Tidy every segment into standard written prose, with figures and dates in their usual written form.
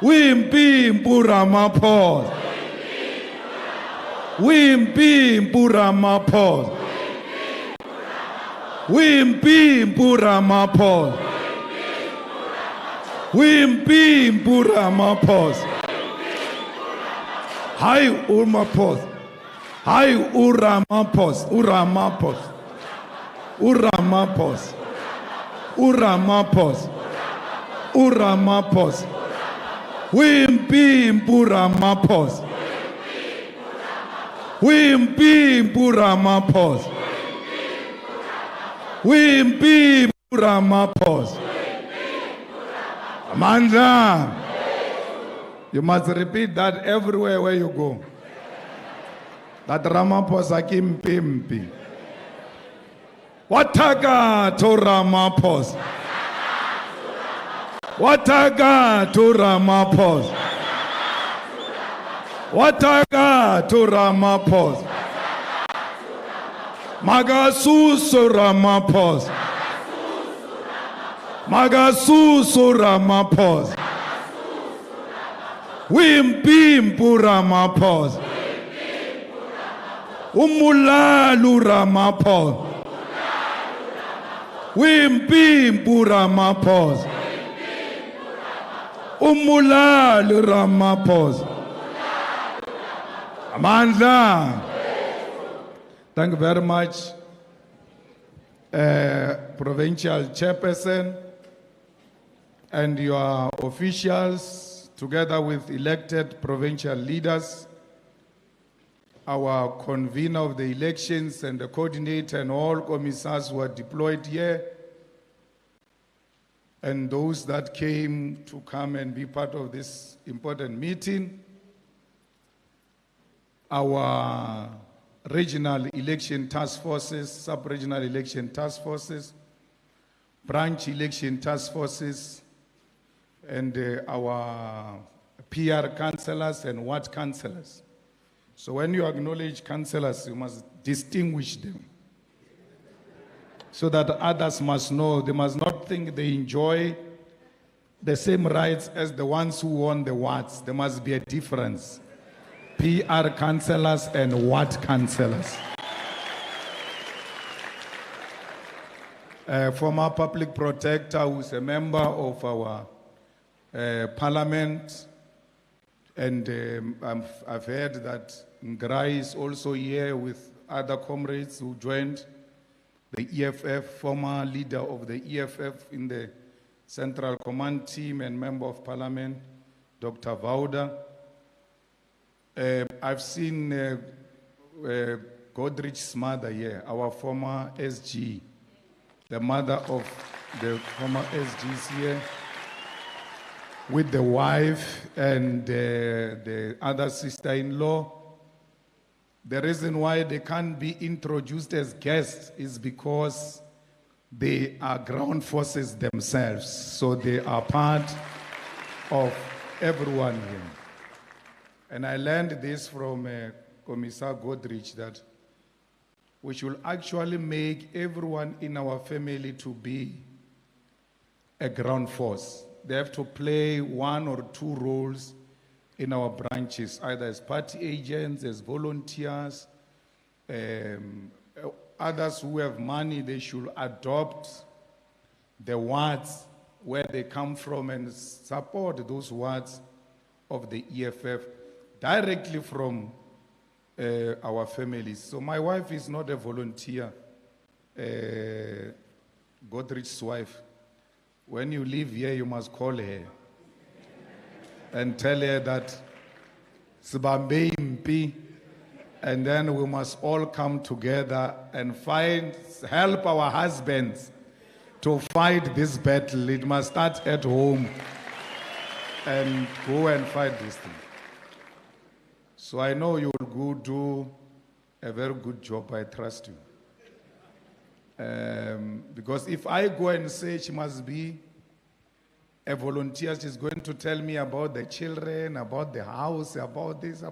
Wimpy Ramaphosa. Wimpy Ramaphosa. Wimpy Ramaphosa. Wimpy Ramaphosa. Hi Ramaphosa. Hi Ramaphosa. Ramaphosa. Ramaphosa. Ramaphosa. Ramaphosa. Wimpy Ramaphosa. Wimpy Ramaphosa. Wimpy Ramaphosa. Amandla. You must repeat that everywhere where you go. That Ramaphosa kimpimpi. Wataga to Ramaphosa. Wataga to Ramaphosa. Wataga to Ramaphosa. Magasuso Ramaphosa. Magasuso Ramaphosa. Wimpy Ramaphosa. Umulalu Ramaphosa. Wimpy Ramaphosa. Umulalu Ramaphosa. Amandla. Thank you very much, Provincial Chairperson and your officials, together with elected provincial leaders, our convener of the elections and the coordinator and all commissars who are deployed here, and those that came to come and be part of this important meeting, our regional election task forces, sub-regional election task forces, branch election task forces, and our PR councillors and ward councillors. So when you acknowledge councillors, you must distinguish them so that others must know. They must not think they enjoy the same rights as the ones who won the wards. There must be a difference. PR councillors and ward councillors. Former public protector who is a member of our parliament, and I've heard that Ngrai is also here with other comrades who joined the EFF, former leader of the EFF in the Central Command Team and member of parliament, Dr. Vauda. I've seen Godrich's mother here, our former SG, the mother of the former SG is here, with the wife and the other sister-in-law. The reason why they can't be introduced as guests is because they are ground forces themselves, so they are part of everyone here. And I learned this from Commissar Godrich, that we should actually make everyone in our family to be a ground force. They have to play one or two roles in our branches, either as party agents, as volunteers. Others who have money, they should adopt the wards where they come from and support those wards of the EFF directly from our families. So my wife is not a volunteer, Godrich's wife. When you live here, you must call her and tell her that Sibambe impi, and then we must all come together and help our husbands to fight this battle. It must start at home and go and fight this thing. So I know you will go do a very good job, I trust you. Because if I go and say she must be a volunteer, she's going to tell me about the children, about the house, about this.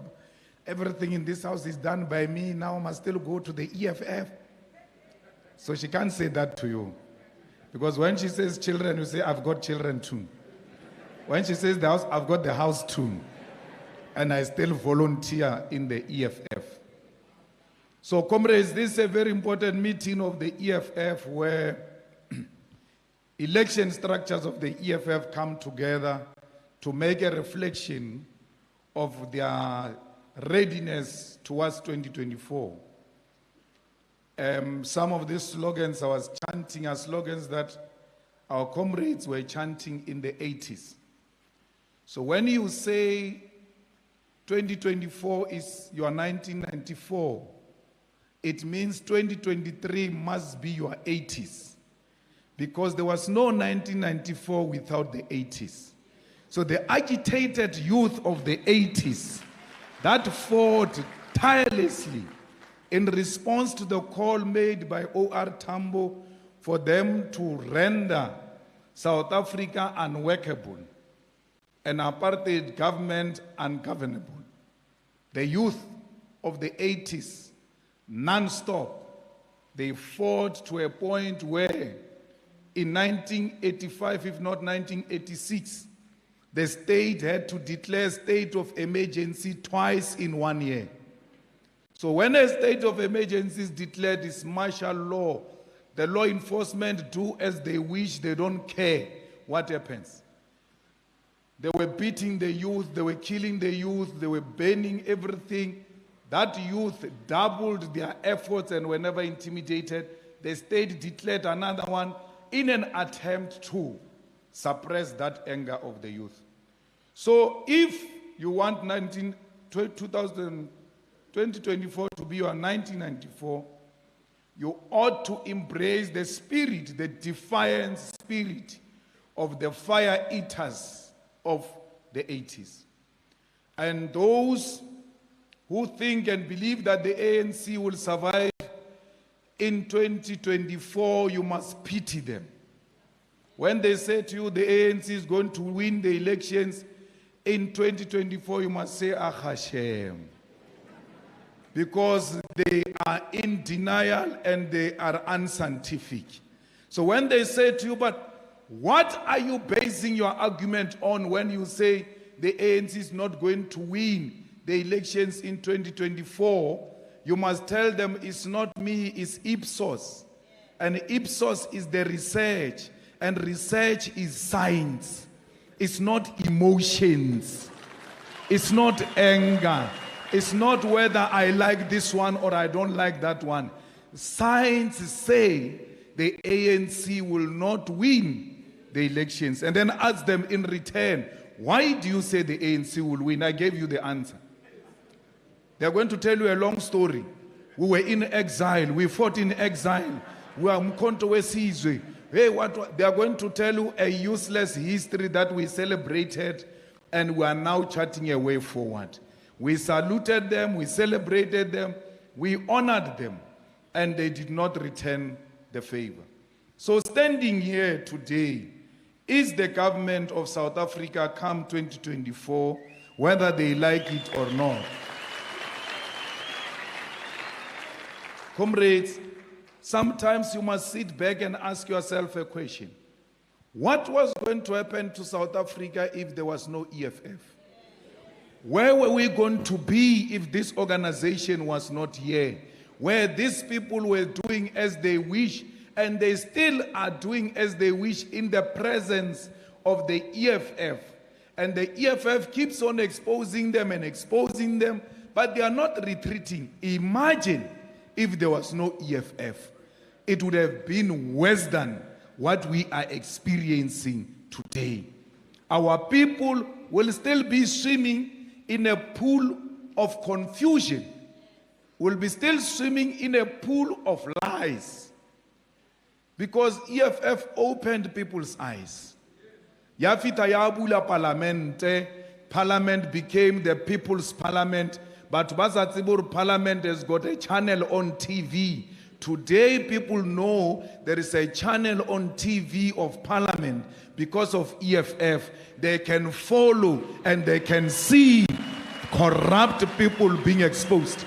Everything in this house is done by me. Now I must still go to the EFF. So she can't say that to you. Because when she says children, you say, I've got children too. When she says the house, I've got the house tune. And I still volunteer in the EFF. So, comrades, this is a very important meeting of the EFF where election structures of the EFF come together to make a reflection of their readiness towards 2024. Some of these slogans I was chanting are slogans that our comrades were chanting in the 80s. So when you say 2024 is your 1994, it means 2023 must be your 80s. Because there was no 1994 without the 80s. So the agitated youth of the 80s that fought tirelessly in response to the call made by O.R. Tambo for them to render South Africa unworkable, an apartheid government ungovernable. The youth of the 80s, non-stop, they fought to a point where in 1985, if not 1986, the state had to declare state of emergency twice in 1 year. So when a state of emergency is declared, it's martial law. The law enforcement do as they wish, they don't care what happens. They were beating the youth, they were killing the youth, they were burning everything. That youth doubled their efforts and were never intimidated. The state declared another one in an attempt to suppress that anger of the youth. So if you want 2024 to be your 1994, you ought to embrace the spirit, the defiant spirit of the fire eaters of the 80s. And those who think and believe that the ANC will survive in 2024, you must pity them. When they say to you the ANC is going to win the elections in 2024, you must say, ah, Hashem. Because they are in denial and they are unscientific. So when they say to you, but what are you basing your argument on when you say the ANC is not going to win the elections in 2024? You must tell them it's not me, it's Ipsos. And Ipsos is the research. And research is science. It's not emotions. It's not anger. It's not whether I like this one or I don't like that one. Science say the ANC will not win the elections. And then ask them in return, why do you say the ANC will win? I gave you the answer. They're going to tell you a long story. We were in exile. We fought in exile. We are Mkonto Wesizwe. Hey, what? They are going to tell you a useless history that we celebrated and we are now charting a way forward. We saluted them, we celebrated them, we honored them, and they did not return the favor. So standing here today, is the government of South Africa come 2024, whether they like it or not? Comrades, sometimes you must sit back and ask yourself a question. What was going to happen to South Africa if there was no EFF? Where were we going to be if this organization was not here? Where these people were doing as they wish, and they still are doing as they wish in the presence of the EFF. And the EFF keeps on exposing them and exposing them, but they are not retreating. Imagine if there was no EFF. It would have been worse than what we are experiencing today. Our people will still be swimming in a pool of confusion. Will be still swimming in a pool of lies. Because EFF opened people's eyes. Yafita yabula parlamente. Parliament became the people's parliament. But Bazatsibur Parliament has got a channel on TV. Today, people know there is a channel on TV of Parliament because of EFF. They can follow and they can see corrupt people being exposed.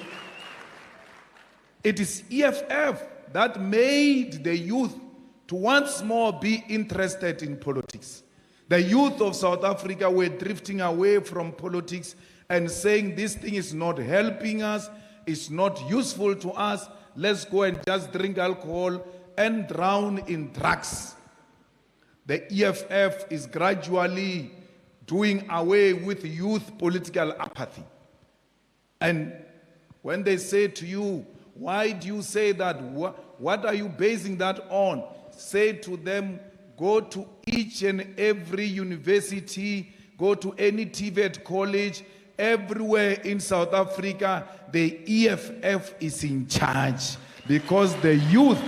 It is EFF that made the youth to once more be interested in politics. The youth of South Africa were drifting away from politics and saying this thing is not helping us, it's not useful to us, let's go and just drink alcohol and drown in drugs. The EFF is gradually doing away with youth political apathy. And when they say to you, why do you say that? What are you basing that on? Say to them, go to each and every university, go to any TVET college, everywhere in South Africa, the EFF is in charge because the youth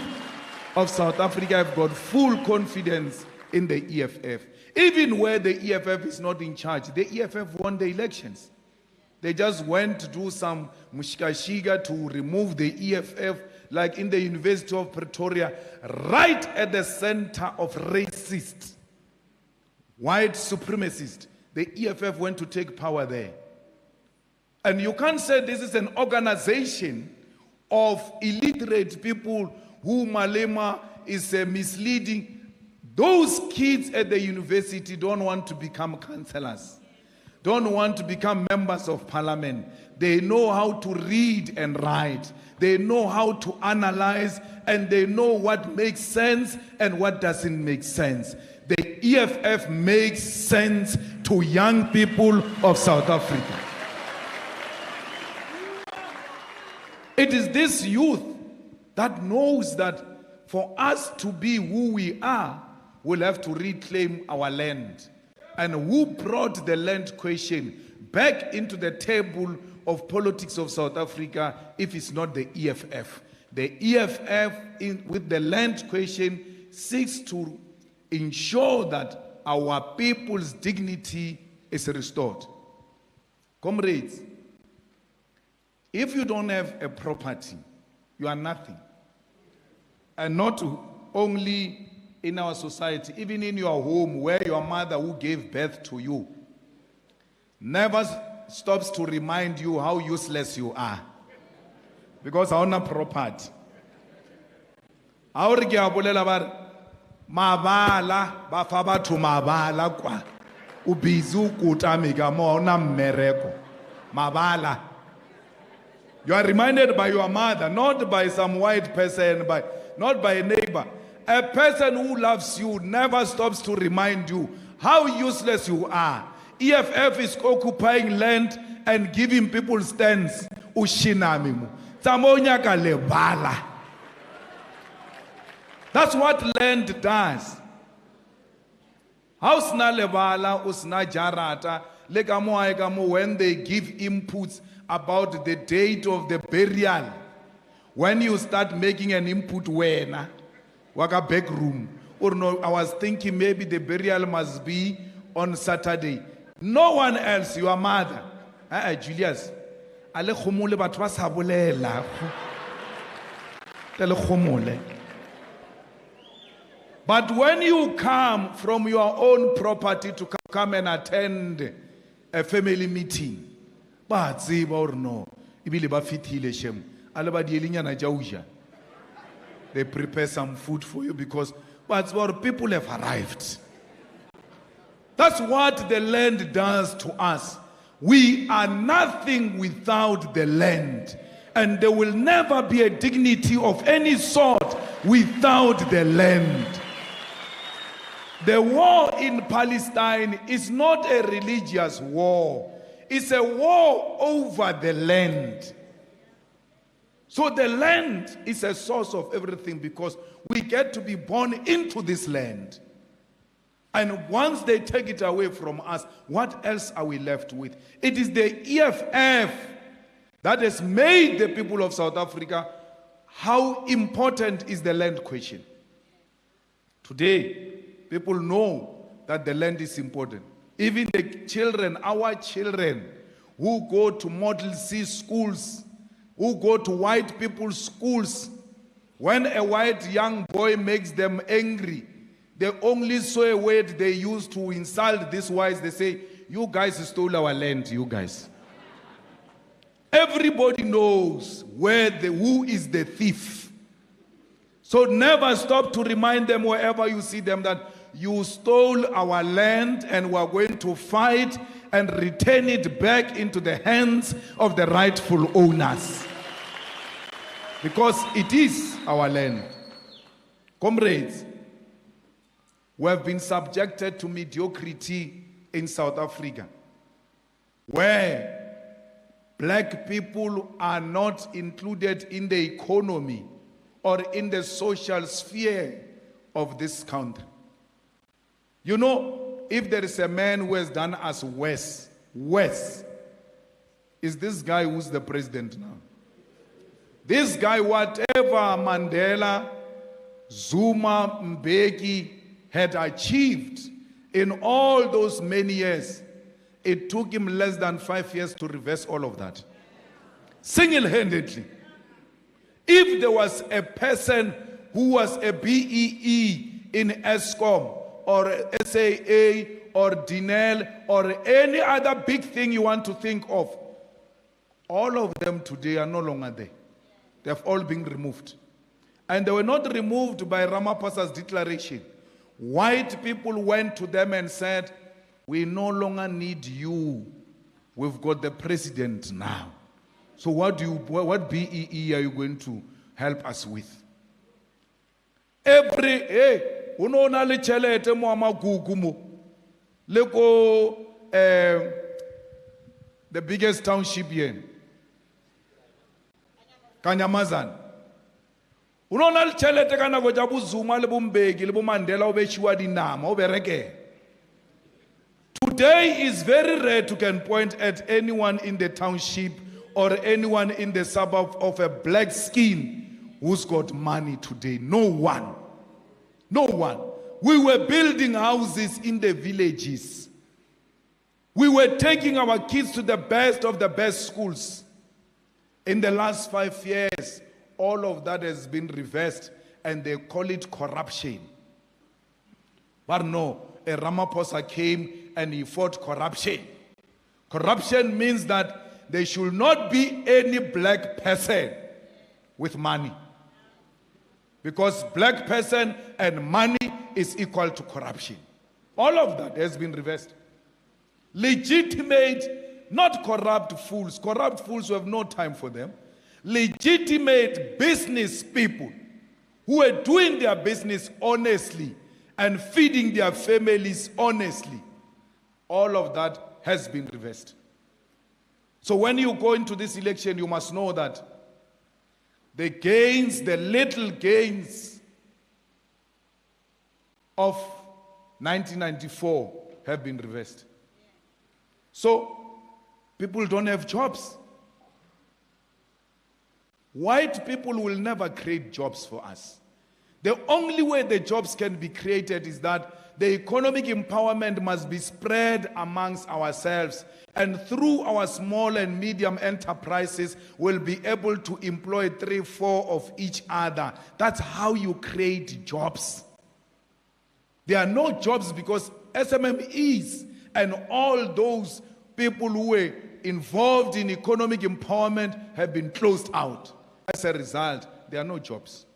of South Africa have got full confidence in the EFF. Even where the EFF is not in charge, the EFF won the elections. They just went to do some mushkashiga to remove the EFF, like in the University of Pretoria, right at the center of racist, white supremacist. The EFF went to take power there. And you can't say this is an organization of illiterate people who Malema is misleading. Those kids at the university don't want to become councillors, don't want to become members of parliament. They know how to read and write. They know how to analyze, and they know what makes sense and what doesn't make sense. The EFF makes sense to young people of South Africa. It is this youth that knows that for us to be who we are, we'll have to reclaim our land. And who brought the land question back into the table of politics of South Africa if it's not the EFF? The EFF, with the land question, seeks to ensure that our people's dignity is restored. Comrades, if you don't have a property, you are nothing. And not only in our society, even in your home where your mother who gave birth to you never stops to remind you how useless you are. Because I own property. Aure ke a bolela ba re mabala ba fa batho mabala kwa o busy o kota ka mo ona mmereko mabala. You are reminded by your mother, not by some white person, not by a neighbor. A person who loves you never stops to remind you how useless you are. EFF is occupying land and giving people stands. Ushinamimu. Tamonya kalebala. That's what land does. How sna lebala usna jarata lekamo when they give inputs about the date of the burial. When you start making an input wena waka back room, or no, I was thinking maybe the burial must be on Saturday. No one else, your mother. Julius, ale khomole batho ba sa bolela. Tele khomole. But when you come from your own property to come and attend a family meeting, ba tseba or no, ibile ba fithile shem, ale ba dielinyana jauja. They prepare some food for you because but people have arrived. That's what the land does to us. We are nothing without the land. And there will never be a dignity of any sort without the land. The war in Palestine is not a religious war. It's a war over the land. So the land is a source of everything because we get to be born into this land. And once they take it away from us, what else are we left with? It is the EFF that has made the people of South Africa. How important is the land question? Today, people know that the land is important. Even the children, our children, who go to Model C schools, who go to white people's schools, when a white young boy makes them angry, the only swear word they use to insult these whites, they say, you guys stole our land, you guys. Everybody knows who is the thief. So never stop to remind them wherever you see them that you stole our land and we are going to fight and return it back into the hands of the rightful owners. Because it is our land. Comrades, we have been subjected to mediocrity in South Africa, where black people are not included in the economy or in the social sphere of this country. You know, if there is a man who has done us worse, is this guy who's the president now. This guy, whatever Mandela, Zuma, Mbeki had achieved in all those many years, it took him less than 5 years to reverse all of that. Single-handedly. If there was a person who was a BEE in ESCOM or SAA or DINEL or any other big thing you want to think of, all of them today are no longer there. They have all been removed. And they were not removed by Ramaphosa's declaration. White people went to them and said, we no longer need you. We've got the president now. So what BEE are you going to help us with? Unona le chelete mo amagugu mo. Leko the biggest township here. Kanyamazan. Unona le chelete kana go jabu Zuma le Mbeki le Mandela obeshiwa dinama obereke. Today is very rare to can point at anyone in the township or anyone in the suburb of a black skin who's got money today. No one. No one. We were building houses in the villages. We were taking our kids to the best of the best schools. In the last 5 years, all of that has been reversed and they call it corruption. But no, a Ramaphosa came and he fought corruption. Corruption means that there should not be any black person with money. Because black person and money is equal to corruption. All of that has been reversed. Legitimate, not corrupt fools. Corrupt fools who have no time for them. Legitimate business people who are doing their business honestly and feeding their families honestly. All of that has been reversed. So when you go into this election, you must know that the gains, the little gains of 1994 have been reversed. So people don't have jobs. White people will never create jobs for us. The only way the jobs can be created is that the economic empowerment must be spread amongst ourselves, and through our small and medium enterprises we'll be able to employ 3, 4 of each other. That's how you create jobs. There are no jobs because SMMEs and all those people who were involved in economic empowerment have been closed out. As a result, there are no jobs.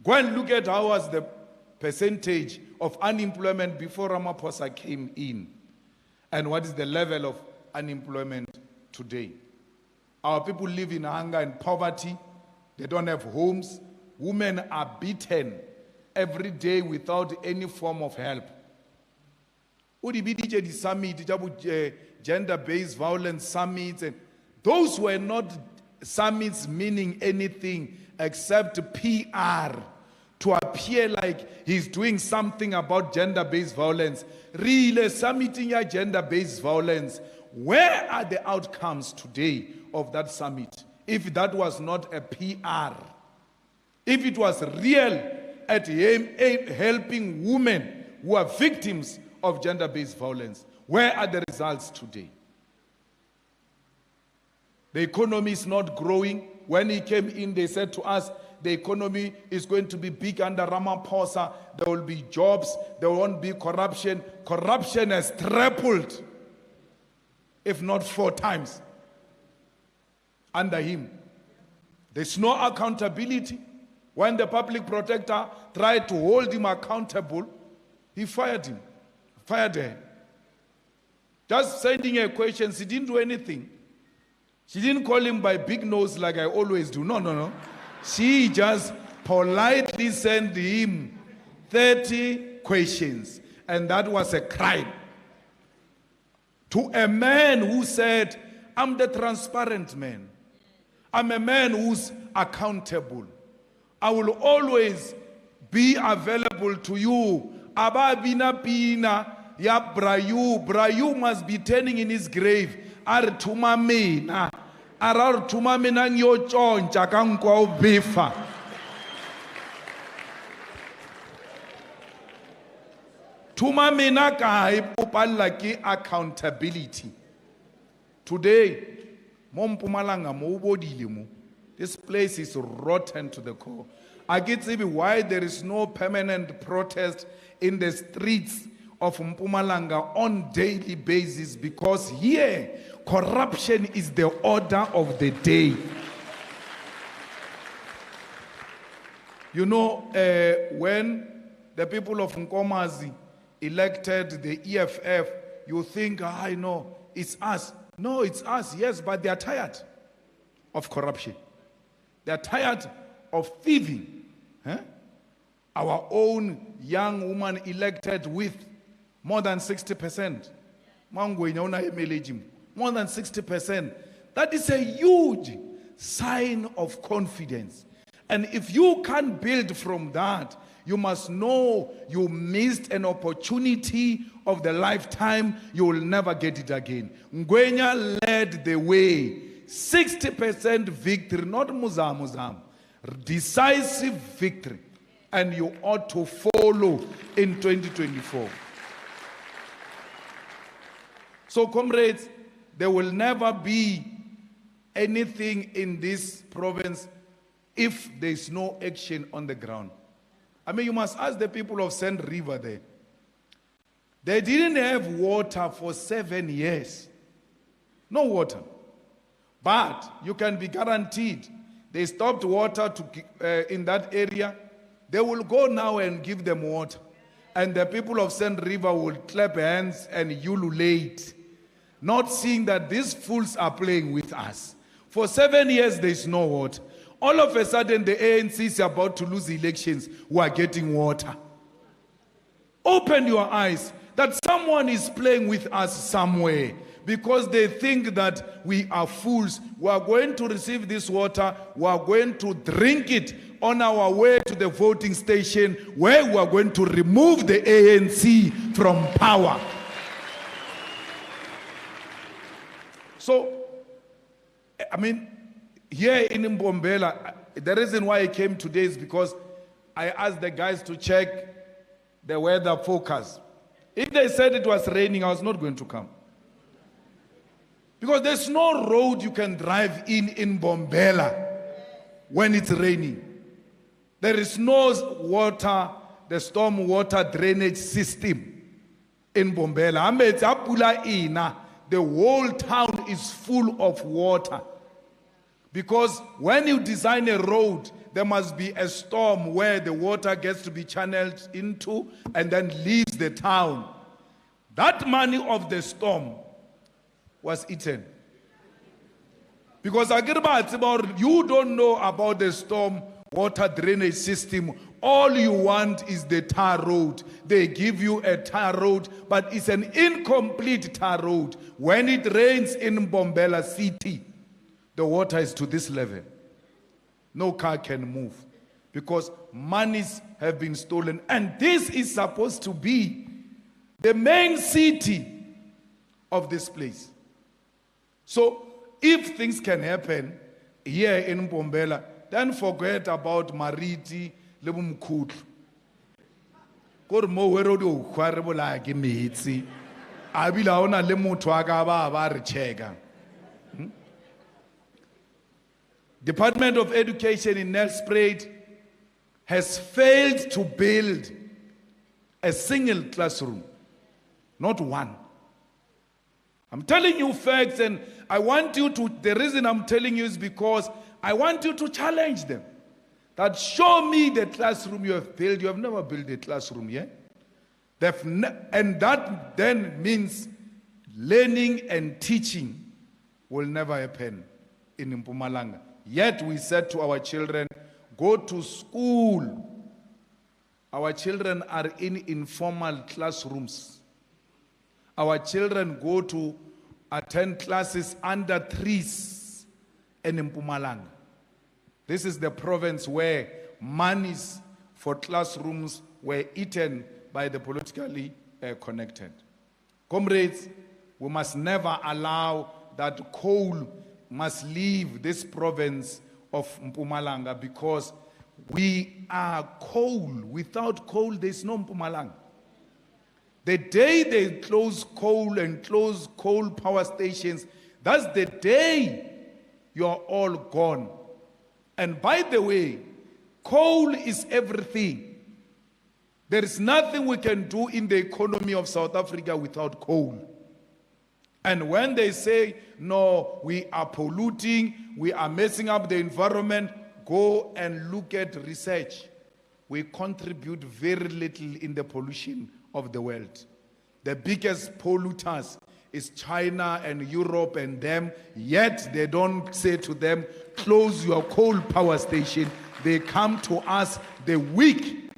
Go and look at how was the percentage of unemployment before Ramaphosa came in, and what is the level of unemployment today. Our people live in hunger and poverty. They don't have homes. Women are beaten every day without any form of help. The summit, gender-based violence summits, and those were not summits meaning anything except PR, to appear like he's doing something about gender-based violence. Really submitting your gender-based violence. Where are the outcomes today of that summit? If that was not a PR, if it was real at helping women who are victims of gender-based violence, where are the results today? The economy is not growing. When he came in, they said to us, the economy is going to be big under Ramaphosa. There will be jobs. There won't be corruption. Corruption has tripled, if not 4 times, under him. There's no accountability. When the public protector tried to hold him accountable, He fired him, fired her. Just sending her questions, she didn't do anything. She didn't call him by big nose like I always do. No. She just politely sent him 30 questions. And that was a crime. To a man who said, I'm the transparent man. I'm a man who's accountable. I will always be available to you. Aba bina pina ya Brayu must be turning in his grave. Ar tumamina. Arar tumamina nyo choncha kankwa ubifa. Tumamina kai popalla ki accountability. Today, Mpumalanga mo ubodile mo. This place is rotten to the core. I get to see why there is no permanent protest in the streets of Mpumalanga on daily basis, because here corruption is the order of the day. You know, when the people of Nkomazi elected the EFF, you think, I know, it's us. No, it's us, yes, but they are tired of corruption. They are tired of thieving. Our own young woman elected with more than 60%. More than 60%. That is a huge sign of confidence. And if you can't build from that, you must know you missed an opportunity of the lifetime. You will never get it again. Ngwenya led the way. 60% victory, not muzam. Decisive victory. And you ought to follow in 2024. So, comrades, there will never be anything in this province if there is no action on the ground. I mean, you must ask the people of Sand River there. They didn't have water for 7 years. No water. But you can be guaranteed they stopped water in that area. They will go now and give them water. And the people of Sand River will clap hands and ululate, not seeing that these fools are playing with us. For 7 years, there is no water. All of a sudden, the ANC is about to lose elections. We are getting water. Open your eyes that someone is playing with us somewhere, because they think that we are fools. We are going to receive this water. We are going to drink it on our way to the voting station, where we are going to remove the ANC from power. So, I mean, here in Mbombela, the reason why I came today is because I asked the guys to check the weather forecast. If they said it was raining, I was not going to come. Because there's no road you can drive in Mbombela when it's raining. There is no water, the storm water drainage system in Mbombela. The whole town is full of water. Because when you design a road, there must be a storm where the water gets to be channeled into and then leaves the town. That money of the storm was eaten. Because you don't know about the storm water drainage system. All you want is the tar road. They give you a tar road, but it's an incomplete tar road. When it rains in Mbombela City, the water is to this level. No car can move because monies have been stolen. And this is supposed to be the main city of this place. So if things can happen here in Mbombela, then forget about Mariti, Lebumkutlu. Kor mo wero do khwarebo la ke metsi. Abila ona le motho aka ba re cheka. Department of Education in Nelspruit has failed to build a single classroom. Not one. I'm telling you facts, and I want you to, the reason I'm telling you is because I want you to challenge them. That show me the classroom you have built. You have never built a classroom yet. And that then means learning and teaching will never happen in Mpumalanga. Yet we said to our children, go to school. Our children are in informal classrooms. Our children go to attend classes under trees in Mpumalanga. This is the province where monies for classrooms were eaten by the politically connected. Comrades, we must never allow that coal must leave this province of Mpumalanga, because we are coal. Without coal, there's no Mpumalanga. The day they close coal and close coal power stations, that's the day you're all gone. And by the way, coal is everything. There is nothing we can do in the economy of South Africa without coal. And when they say, no, we are polluting, we are messing up the environment, go and look at research. We contribute very little in the pollution of the world. The biggest polluters is China and Europe and them, yet they don't say to them, close your coal power station. They come to us, the weak,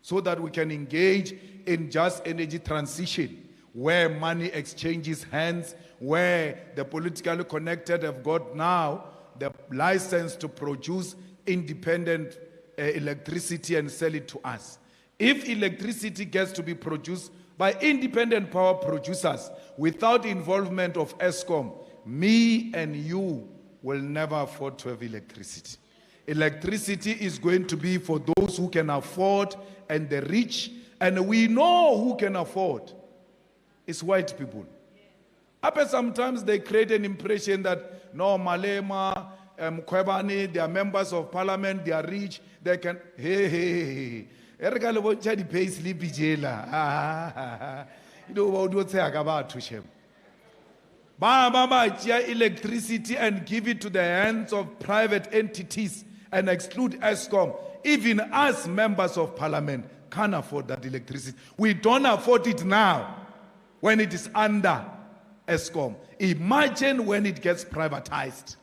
so that we can engage in just energy transition, where money exchanges hands, where the politically connected have got now the license to produce independent electricity and sell it to us. If electricity gets to be produced by independent power producers without involvement of ESCOM, me and you will never afford to have electricity. Electricity is going to be for those who can afford and the rich, and we know who can afford. It's white people. But sometimes they create an impression that, no, Malema, Kwebani, they are members of parliament, they are rich, they can, hey. You know what you say about Tushem. Baba, electricity and give it to the hands of private entities and exclude ESCOM. Even us, members of parliament, can't afford that electricity. We don't afford it now when it is under ESCOM. Imagine when it gets privatized.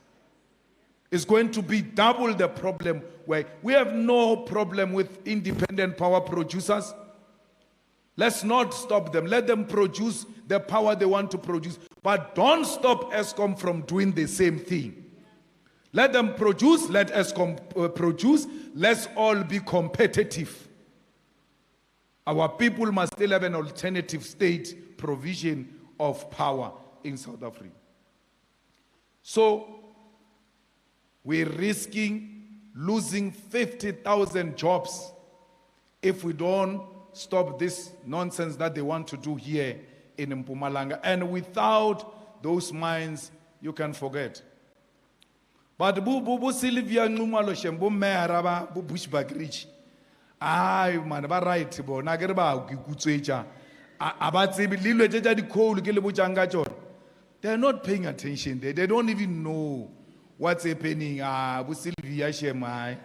It's going to be double the problem, where we have no problem with independent power producers. Let's not stop them. Let them produce the power they want to produce. But don't stop ESCOM from doing the same thing. Let them produce, let ESCOM produce. Let's all be competitive. Our people must still have an alternative state provision of power in South Africa. So, we're risking losing 50,000 jobs if we don't stop this nonsense that they want to do here in Mpumalanga. And without those mines, you can forget. But bu Sylvia Ngumalo Shembo Mera bu Bushback ay man ba right bo na ke ba gutseja abatse bililwe tja di coal ke le bojanga tsona. They are not paying attention. They don't even know what's happening. Bu Sylvia Shemai.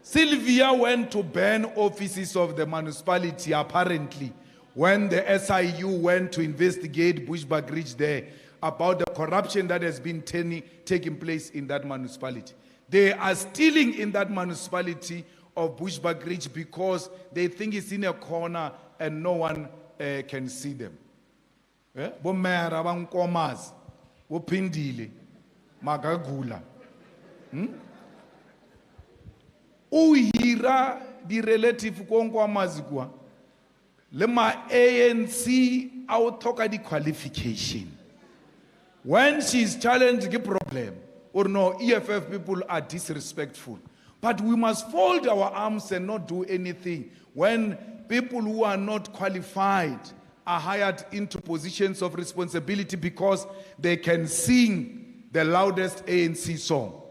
Sylvia went to burn offices of the municipality apparently when the SIU went to investigate Bushback Ridge there about the corruption that has been taking place in that municipality. They are stealing in that municipality of Bushback Ridge because they think it's in a corner and no one can see them. Bo mera ba nkomazi, bo phindile, magagula. Uhira di relative ko nkomazi kwa. Le ma ANC autoka di qualification. When she's challenged the problem, or no, EFF people are disrespectful. But we must fold our arms and not do anything when people who are not qualified are hired into positions of responsibility because they can sing the loudest ANC song.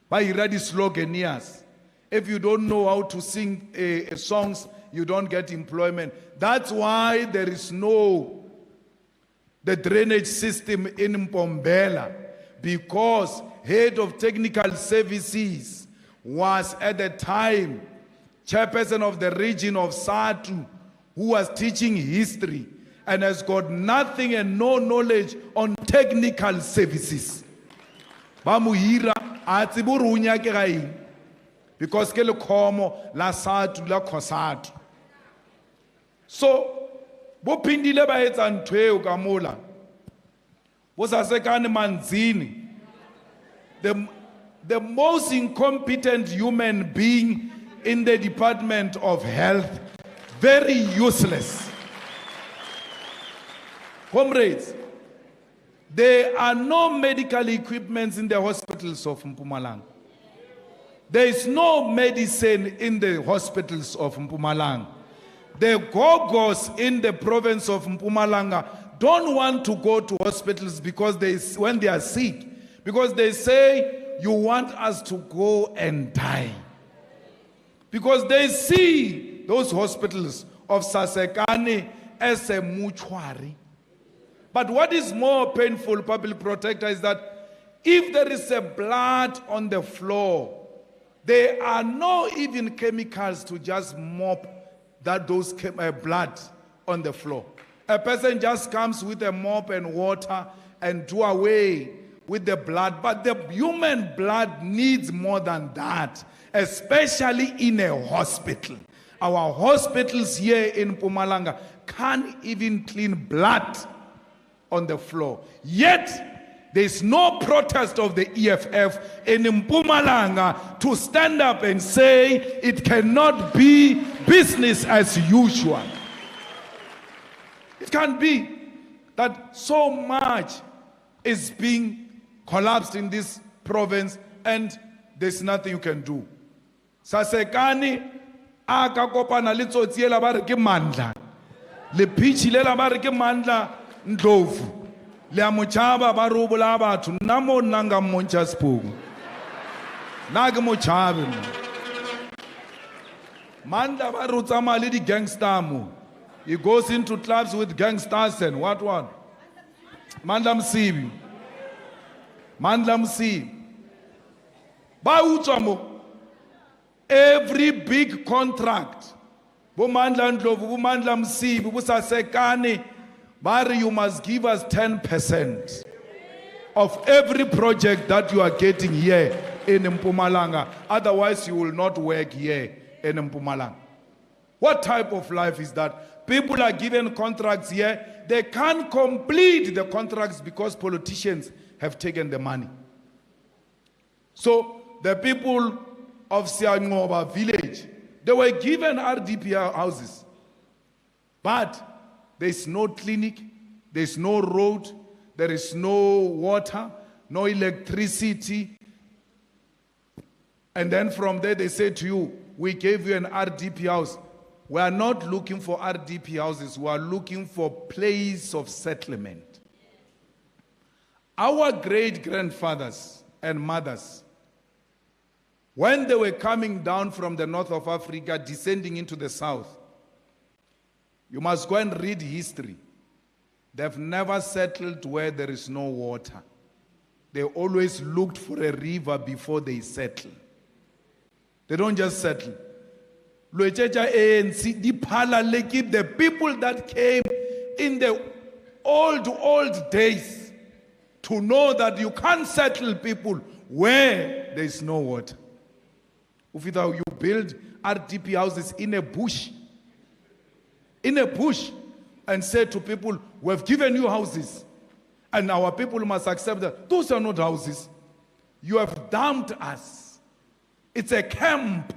By Iradi sloganias, if you don't know how to sing songs, you don't get employment. That's why there is the drainage system in Mpombela, because head of technical services was at the time chairperson of the region of Satu, who was teaching history and has got nothing and no knowledge on technical services. Bamuhira atiburunya ke gaeng because ke le khomo la Satu la Khosatu. So bo phindile ba etsa ntwe ka mola. Bo Sasekane Manzini, the most incompetent human being in the Department of Health, very useless. Comrades, there are no medical equipments in the hospitals of Mpumalanga. There is no medicine in the hospitals of Mpumalanga. The gogos in the province of Mpumalanga don't want to go to hospitals because when they are sick, because they say, you want us to go and die. Because they see those hospitals of Sasekane as a mortuary. But what is more painful, public protector, is that if there is a blood on the floor, there are no even chemicals to just mop those blood on the floor. A person just comes with a mop and water and do away with the blood. But the human blood needs more than that, especially in a hospital. Our hospitals here in Mpumalanga can't even clean blood on the floor. Yet, there's no protest of the EFF in Mpumalanga to stand up and say it cannot be business as usual. It can't be that so much is being collapsed in this province and there's nothing you can do. Sasekani aka kopana le tsotsiela ba re ke mandla. Le phichilela ba re ke mandla ndlovu. Le amochaba ba robola batho nna mo nanga montsha sephugu. Na ke mochabe. Mandla ba rutsa mali di gangster mo. He goes into clubs with gangsters and what? Mandla Msibi. Mandla Msibi. Ba utswa mo. Every big contract. Bo Mandla Ndlovu, bo Mandla Msibi, bo Sasekane, Bari, you must give us 10% of every project that you are getting here in Mpumalanga. Otherwise, you will not work here in Mpumalanga. What type of life is that? People are given contracts here. They can't complete the contracts because politicians have taken the money. So the people of Siangoba village, they were given RDP houses. But there's no clinic, there's no road, there is no water, no electricity. And then from there they say to you, we gave you an RDP house. We are not looking for RDP houses, we are looking for place of settlement. Our great-grandfathers and mothers, when they were coming down from the north of Africa, descending into the south, you must go and read history. They've never settled where there is no water. They always looked for a river before they settle. They don't just settle. The people that came in the old days to know that you can't settle people where there is no water. Ufita, you build RDP houses in a bush, and say to people, we've given you houses, and our people must accept that. Those are not houses. You have dumped us. It's a camp.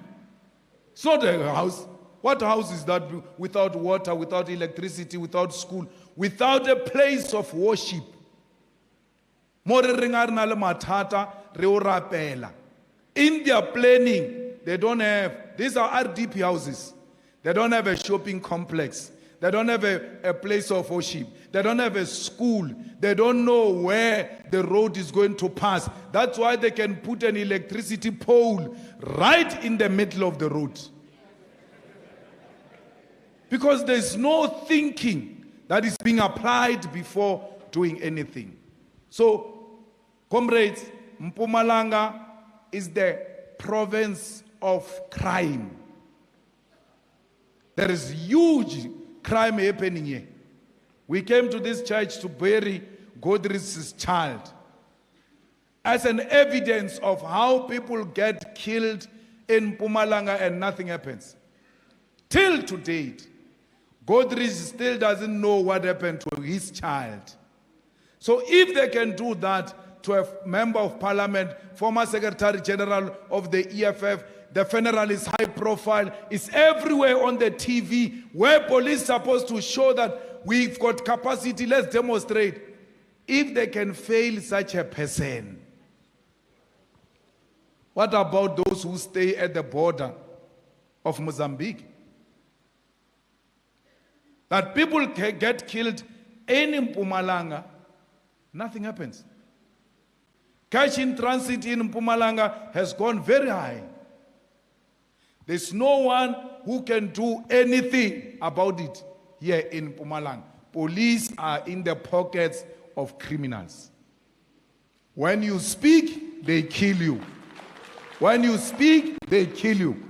It's not a house. What house is that without water, without electricity, without school, without a place of worship? In their planning, they don't have, these are RDP houses. They don't have a shopping complex. They don't have a place of worship. They don't have a school. They don't know where the road is going to pass. That's why they can put an electricity pole right in the middle of the road. Because there's no thinking that is being applied before doing anything. So, comrades, Mpumalanga is the province of crime. There is huge crime happening here. We came to this church to bury Godrich's child as an evidence of how people get killed in Mpumalanga and nothing happens. Till to date, Godrich still doesn't know what happened to his child. So if they can do that to a member of parliament, former secretary general of the EFF, the funeral is high profile, it's everywhere on the TV, where police are supposed to show that we've got capacity, let's demonstrate. If they can fail such a person, what about those who stay at the border of Mozambique? That people get killed in Mpumalanga, nothing happens. Cash in transit in Mpumalanga has gone very high. There's no one who can do anything about it here in Mpumalanga. Police are in the pockets of criminals. When you speak, they kill you. When you speak, they kill you.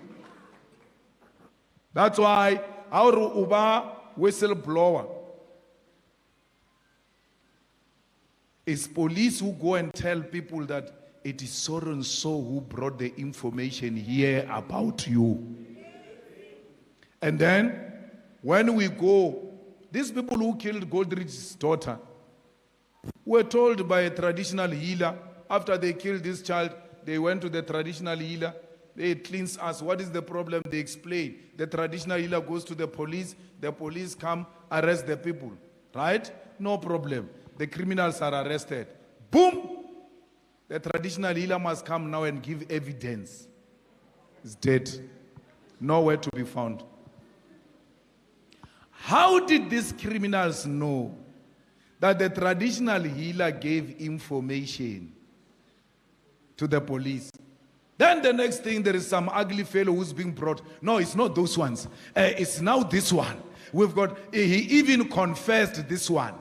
That's why our Uba whistleblower is police who go and tell people that it is so and so who brought the information here about you. And then when we go, these people who killed Godrich's daughter were told by a traditional healer, after they killed this child, they went to the traditional healer, they cleanse us. What is the problem? They explain. The traditional healer goes to the police come, arrest the people. Right? No problem. The criminals are arrested. Boom! The traditional healer must come now and give evidence. He's dead. Nowhere to be found. How did these criminals know that the traditional healer gave information to the police? Then the next thing, there is some ugly fellow who's being brought. No, it's not those ones. It's now this one. We've got, he even confessed this one.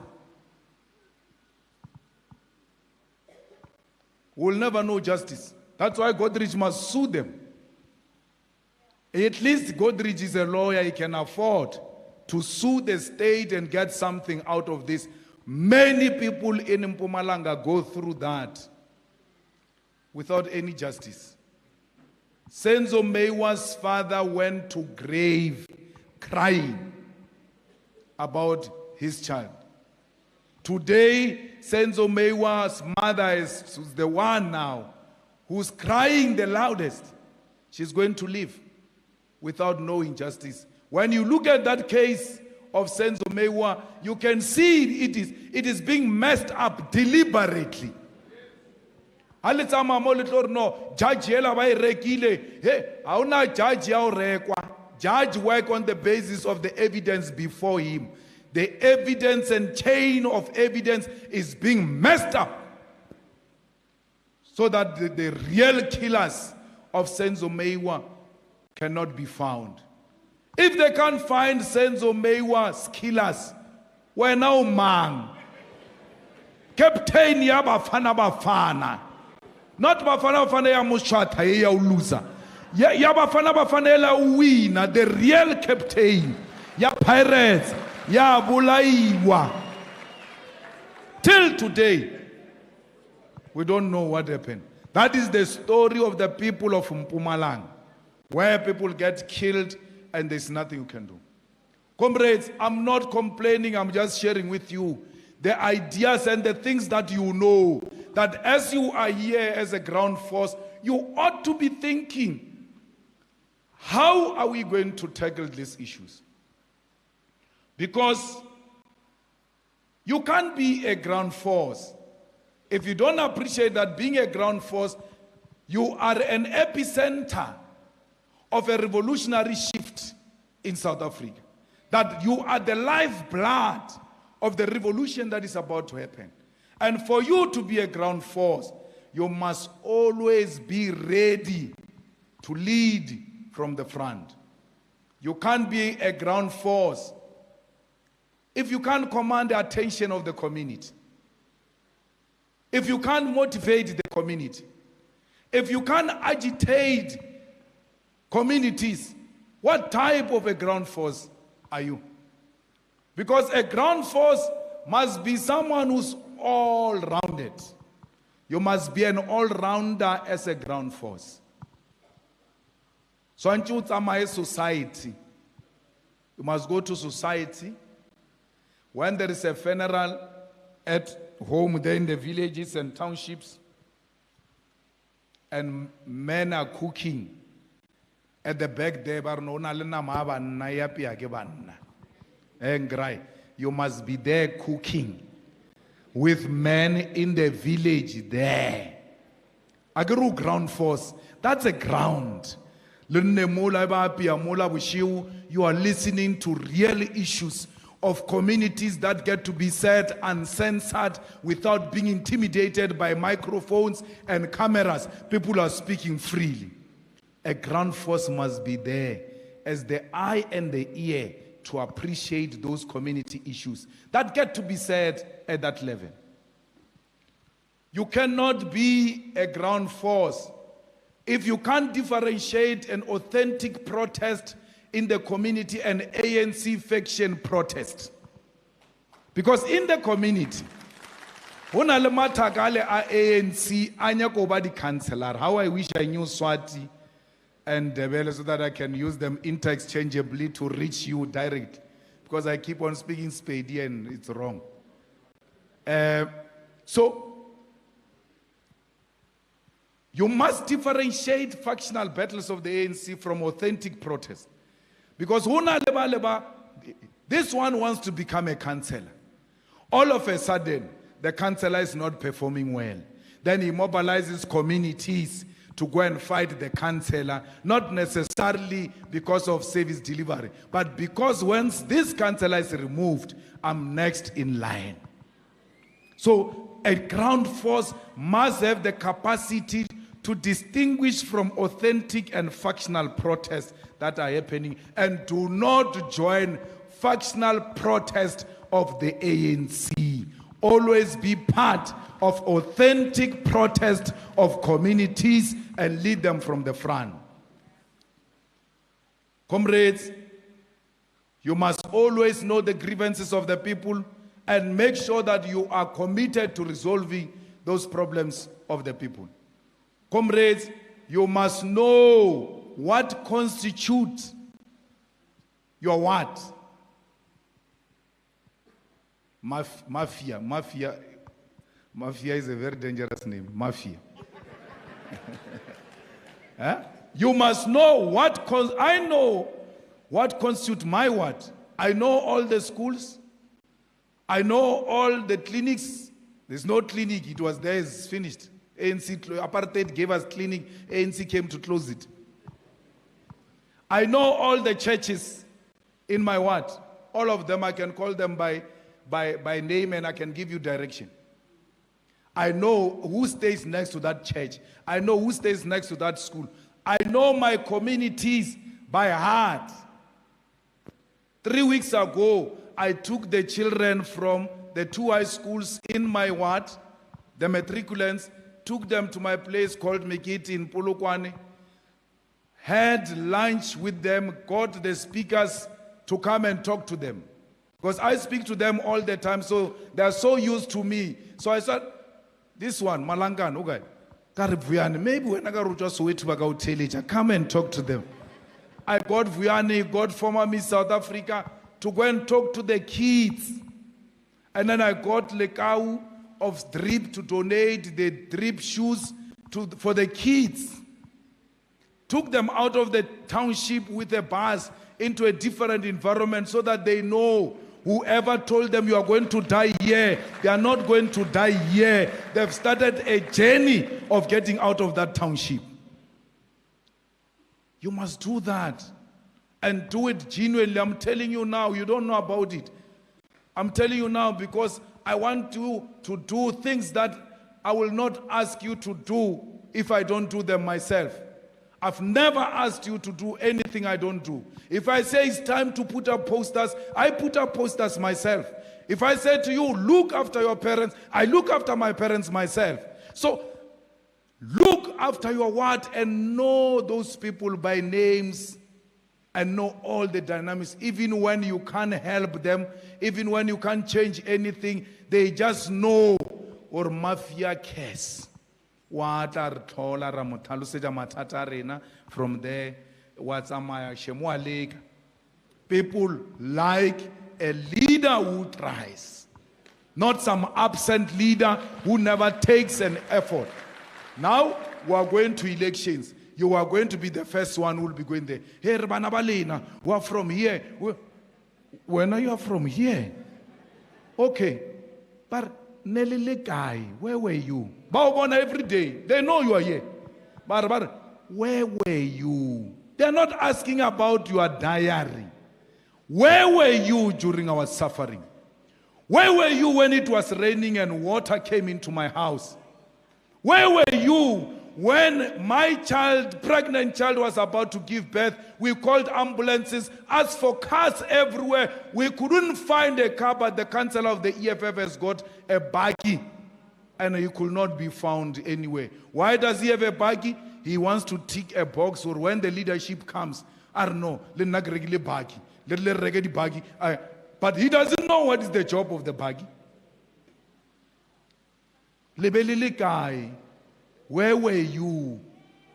We'll never know justice. That's why Godrich must sue them. At least Godrich is a lawyer. He can afford to sue the state and get something out of this. Many people in Mpumalanga go through that without any justice. Senzo Meiwa's father went to grave crying about his child. Today, Senzo Meiwa's mother is the one now who's crying the loudest. She's going to live without knowing justice. When you look at that case of Senzo Meiwa, you can see it is being messed up deliberately. Judge Judge work on the basis of the evidence before him. The evidence and chain of evidence is being messed up so that the real killers of Senzo Meiwa cannot be found. If they can't find Senzo Meiwa's killers, we're now man. Captain ya Bafana Bafana. Not Bafana Bafana ya Mushata ya loser. Ya Bafana Bafana la winner, the real captain. Ya pirates. Ya bulaiwa. Till today, we don't know what happened. That is the story of the people of Mpumalanga, where people get killed and there's nothing you can do. Comrades, I'm not complaining, I'm just sharing with you the ideas and the things that you know, that as you are here as a ground force, you ought to be thinking, how are we going to tackle these issues? Because you can't be a ground force if you don't appreciate that being a ground force, you are an epicenter of a revolutionary shift in South Africa. That you are the lifeblood of the revolution that is about to happen. And for you to be a ground force, you must always be ready to lead from the front. You can't be a ground force if you can't command the attention of the community. If you can't motivate the community. If you can't agitate communities What type of a ground force are you? Because a ground force must be someone who's all-rounded. You must be an all-rounder as a ground force. So until you society, you must go to society. When there is a funeral at home, there in the villages and townships, and men are cooking at the back there, you must be there cooking with men in the village there. Agaru ground force, that's a ground. You are listening to real issues of communities that get to be said uncensored without being intimidated by microphones and cameras. People are speaking freely. A ground force must be there as the eye and the ear to appreciate those community issues that get to be said at that level. You cannot be a ground force if you can't differentiate an authentic protest in the community and ANC faction protest. Because in the community, ANC, how I wish I knew Swati and Debele so that I can use them interchangeably to reach you directly. Because I keep on speaking Spady and it's wrong. So, you must differentiate factional battles of the ANC from authentic protest. Because this one wants to become a councillor. All of a sudden, the councillor is not performing well. Then he mobilizes communities to go and fight the councillor, not necessarily because of service delivery, but because once this councillor is removed, I'm next in line. So a ground force must have the capacity to distinguish from authentic and factional protests that are happening, and do not join factional protest of the ANC. Always be part of authentic protest of communities and lead them from the front. Comrades, you must always know the grievances of the people and make sure that you are committed to resolving those problems of the people. Comrades, you must know what constitutes your what? Mafia. Mafia is a very dangerous name. Mafia. You must know what, I know what constitutes my what. I know all the schools. I know all the clinics. There's no clinic. It was there, it's finished. ANC, apartheid gave us clinic. ANC came to close it. I know all the churches in my ward. All of them, I can call them by name and I can give you direction. I know who stays next to that church. I know who stays next to that school. I know my communities by heart. 3 weeks ago, I took the children from the 2 high schools in my ward, the matriculants, took them to my place called Mikiti in Polokwane, had lunch with them, got the speakers to come and talk to them. Because I speak to them all the time, so they are so used to me. So I said, this one, Mpumalanga, okay, maybe when I got come and talk to them. I got Vuyani, got former Miss South Africa to go and talk to the kids. And then I got Lekau of drip to donate the drip shoes for the kids. Took them out of the township with a bus into a different environment so that they know whoever told them you are going to die here, they are not going to die here. They've started a journey of getting out of that township. You must do that and do it genuinely. I'm telling you now, you don't know about it. I'm telling you now because I want you to do things that I will not ask you to do if I don't do them myself. I've never asked you to do anything I don't do. If I say it's time to put up posters, I put up posters myself. If I say to you, look after your parents, I look after my parents myself. So, look after your word and know those people by names and know all the dynamics. Even when you can't help them, even when you can't change anything, they just know, or mafia case. What are thola ramotalo seja matata rena from there? What's amaya shemwa. People like a leader who tries, not some absent leader who never takes an effort. Now we are going to elections. You are going to be the first one who will be going there. Hey, Rebana Balena, we are from here. When are you from here? Okay, but Nelly guy, where were you? Baobona every day. They know you are here. But where were you? They are not asking about your diary. Where were you during our suffering? Where were you when it was raining and water came into my house? Where were you when my child, pregnant child, was about to give birth? We called ambulances, asked for cars everywhere. We couldn't find a car, but the councillor of the EFF has got a buggy, and he could not be found anywhere. Why does he have a buggy? He wants to tick a box, or when the leadership comes, I don't know, buggy. But he doesn't know what is the job of the buggy. Lebelele guy, where were you?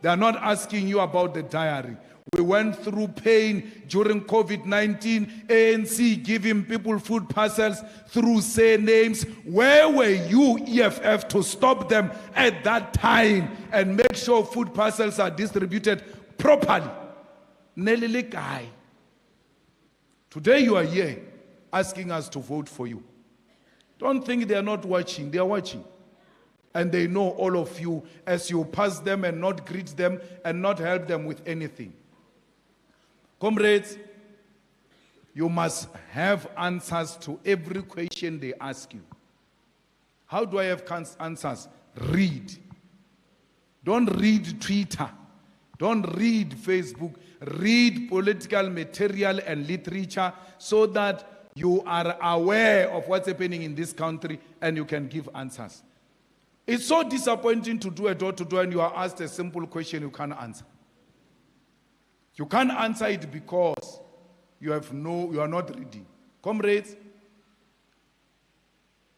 They are not asking you about the diary. We went through pain during COVID-19, ANC giving people food parcels through say names. Where were you, EFF, to stop them at that time and make sure food parcels are distributed properly? Nelele guy. Today you are here asking us to vote for you. Don't think they are not watching. They are watching. And they know all of you as you pass them and not greet them and not help them with anything. Comrades, you must have answers to every question they ask you. How do I have answers? Read. Don't read Twitter. Don't read Facebook. Read political material and literature so that you are aware of what's happening in this country and you can give answers. It's so disappointing to do a door-to-door and you are asked a simple question you can't answer. You can't answer it because you are not reading. Comrades,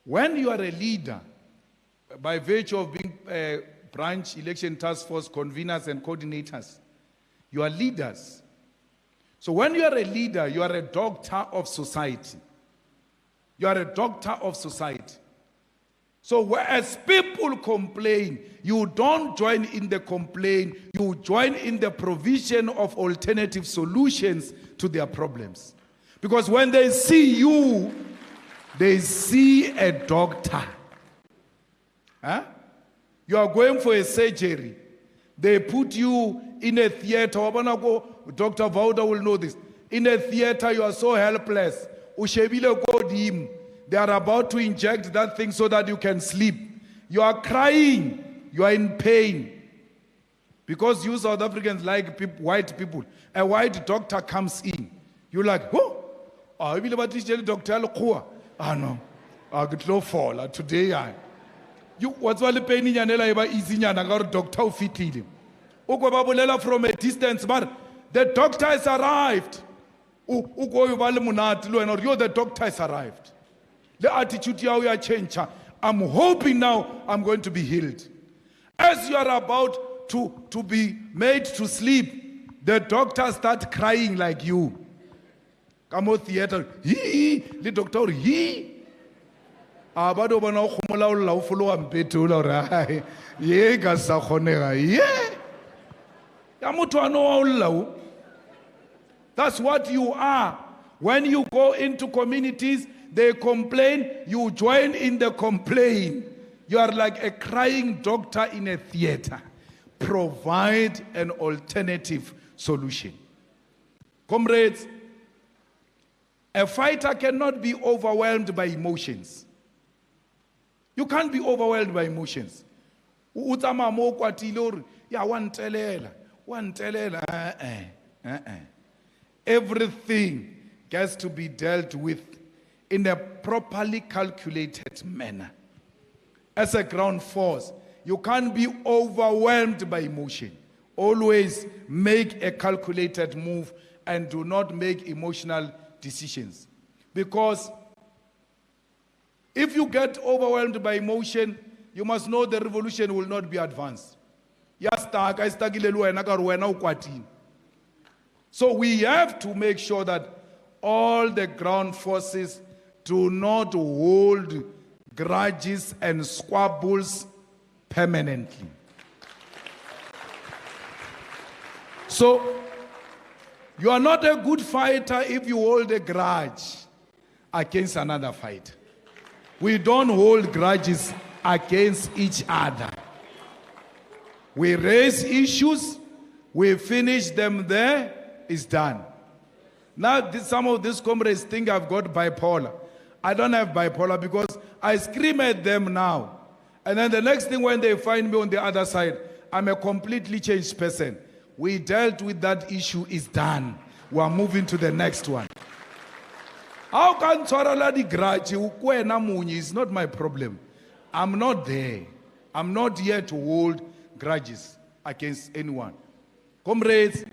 when you are a leader, by virtue of being a branch election task force conveners and coordinators, you are leaders. So when you are a leader, you are a doctor of society. You are a doctor of society. So whereas people complain, you don't join in the complaint, you join in the provision of alternative solutions to their problems. Because when they see you, they see a doctor. Huh? You are going for a surgery. They put you in a theater. Dr. Vauda will know this. In a theater, you are so helpless. They are about to inject that thing so that you can sleep. You are crying. You are in pain. Because you South Africans like white people. A white doctor comes in. You're like, oh, I will about to doctor. Ah, no. I get low fall today. You what's all the pain in your easy doctor fitted. From a distance, but the doctor has arrived. You're the doctor has arrived. The attitude you change. I'm hoping now I'm going to be healed. As you are about to be made to sleep, the doctor starts crying like you. Come on, theater. The doctor, That's what you are. When you go into communities, they complain, you join in the complaint. You are like a crying doctor in a theater. Provide an alternative solution. Comrades, a fighter cannot be overwhelmed by emotions. You can't be overwhelmed by emotions. Everything gets to be dealt with in a properly calculated manner. As a ground force, you can't be overwhelmed by emotion. Always make a calculated move and do not make emotional decisions. Because if you get overwhelmed by emotion, you must know the revolution will not be advanced. So we have to make sure that all the ground forces do not hold grudges and squabbles permanently. So you are not a good fighter if you hold a grudge against another fighter. We don't hold grudges against each other. We raise issues, we finish them there, it's done. Now some of these comrades think I've got bipolar. I don't have bipolar because I scream at them now. And then the next thing when they find me on the other side, I'm a completely changed person. We dealt with that issue, it's done. We are moving to the next one. How can Twarala grudge? It's not my problem. I'm not there. I'm not here to hold grudges against anyone. Comrades,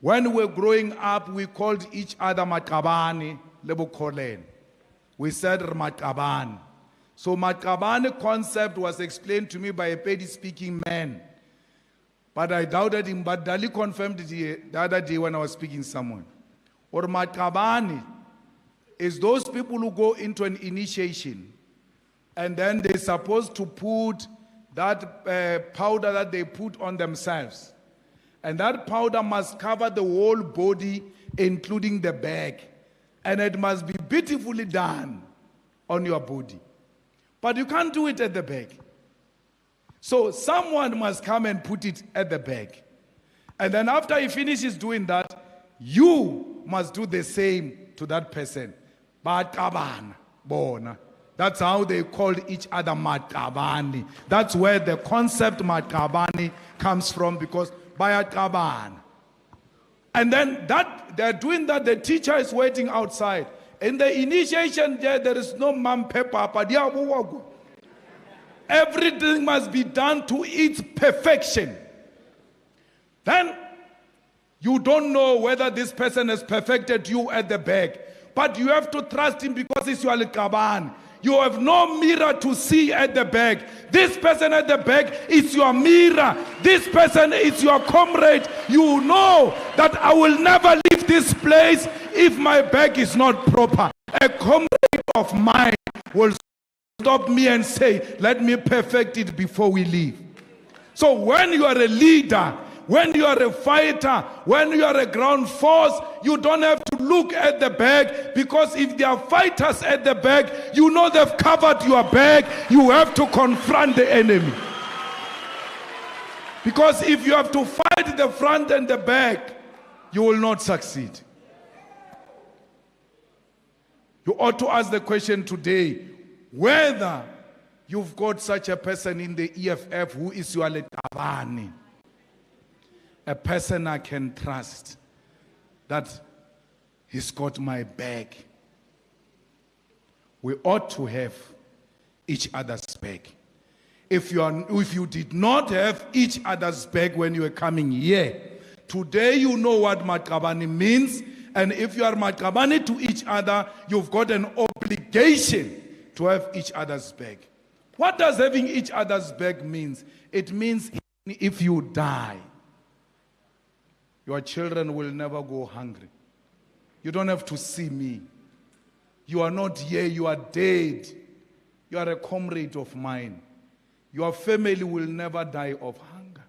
when we were growing up, we called each other Matabani, Lebo Kolen. We said Matabani. So Matabani concept was explained to me by a Pedi-speaking man. But I doubted him, but Dali confirmed it the other day when I was speaking to someone. Or Matabani is those people who go into an initiation and then they're supposed to put that powder that they put on themselves. And that powder must cover the whole body, including the back. And it must be beautifully done on your body. But you can't do it at the back. So someone must come and put it at the back. And then after he finishes doing that, you must do the same to that person. Matabani, bona. That's how they called each other Matabani. That's where the concept Matabani comes from, because Bayatabani. And then that they're doing that, the teacher is waiting outside. In the initiation there is no mampe papa. Everything must be done to its perfection. Then you don't know whether this person has perfected you at the back. But you have to trust him because it's your Kaban. You have no mirror to see at the back. This person at the back is your mirror. This person is your comrade. You know that I will never leave this place if my back is not proper. A comrade of mine will stop me and say, let me perfect it before we leave. So when you are a leader, when you are a fighter, when you are a ground force, you don't have to look at the back, because if there are fighters at the back, you know they've covered your back. You have to confront the enemy. Because if you have to fight the front and the back, you will not succeed. You ought to ask the question today, whether you've got such a person in the EFF who is your letabani. A person I can trust, that he's got my back. We ought to have each other's back. If you did not have each other's back when you were coming here, today you know what Matabani means. And if you are Matabani to each other, you've got an obligation to have each other's back. What does having each other's back means? It means if you die, your children will never go hungry. You don't have to see me. You are not here, you are dead. You are a comrade of mine. Your family will never die of hunger.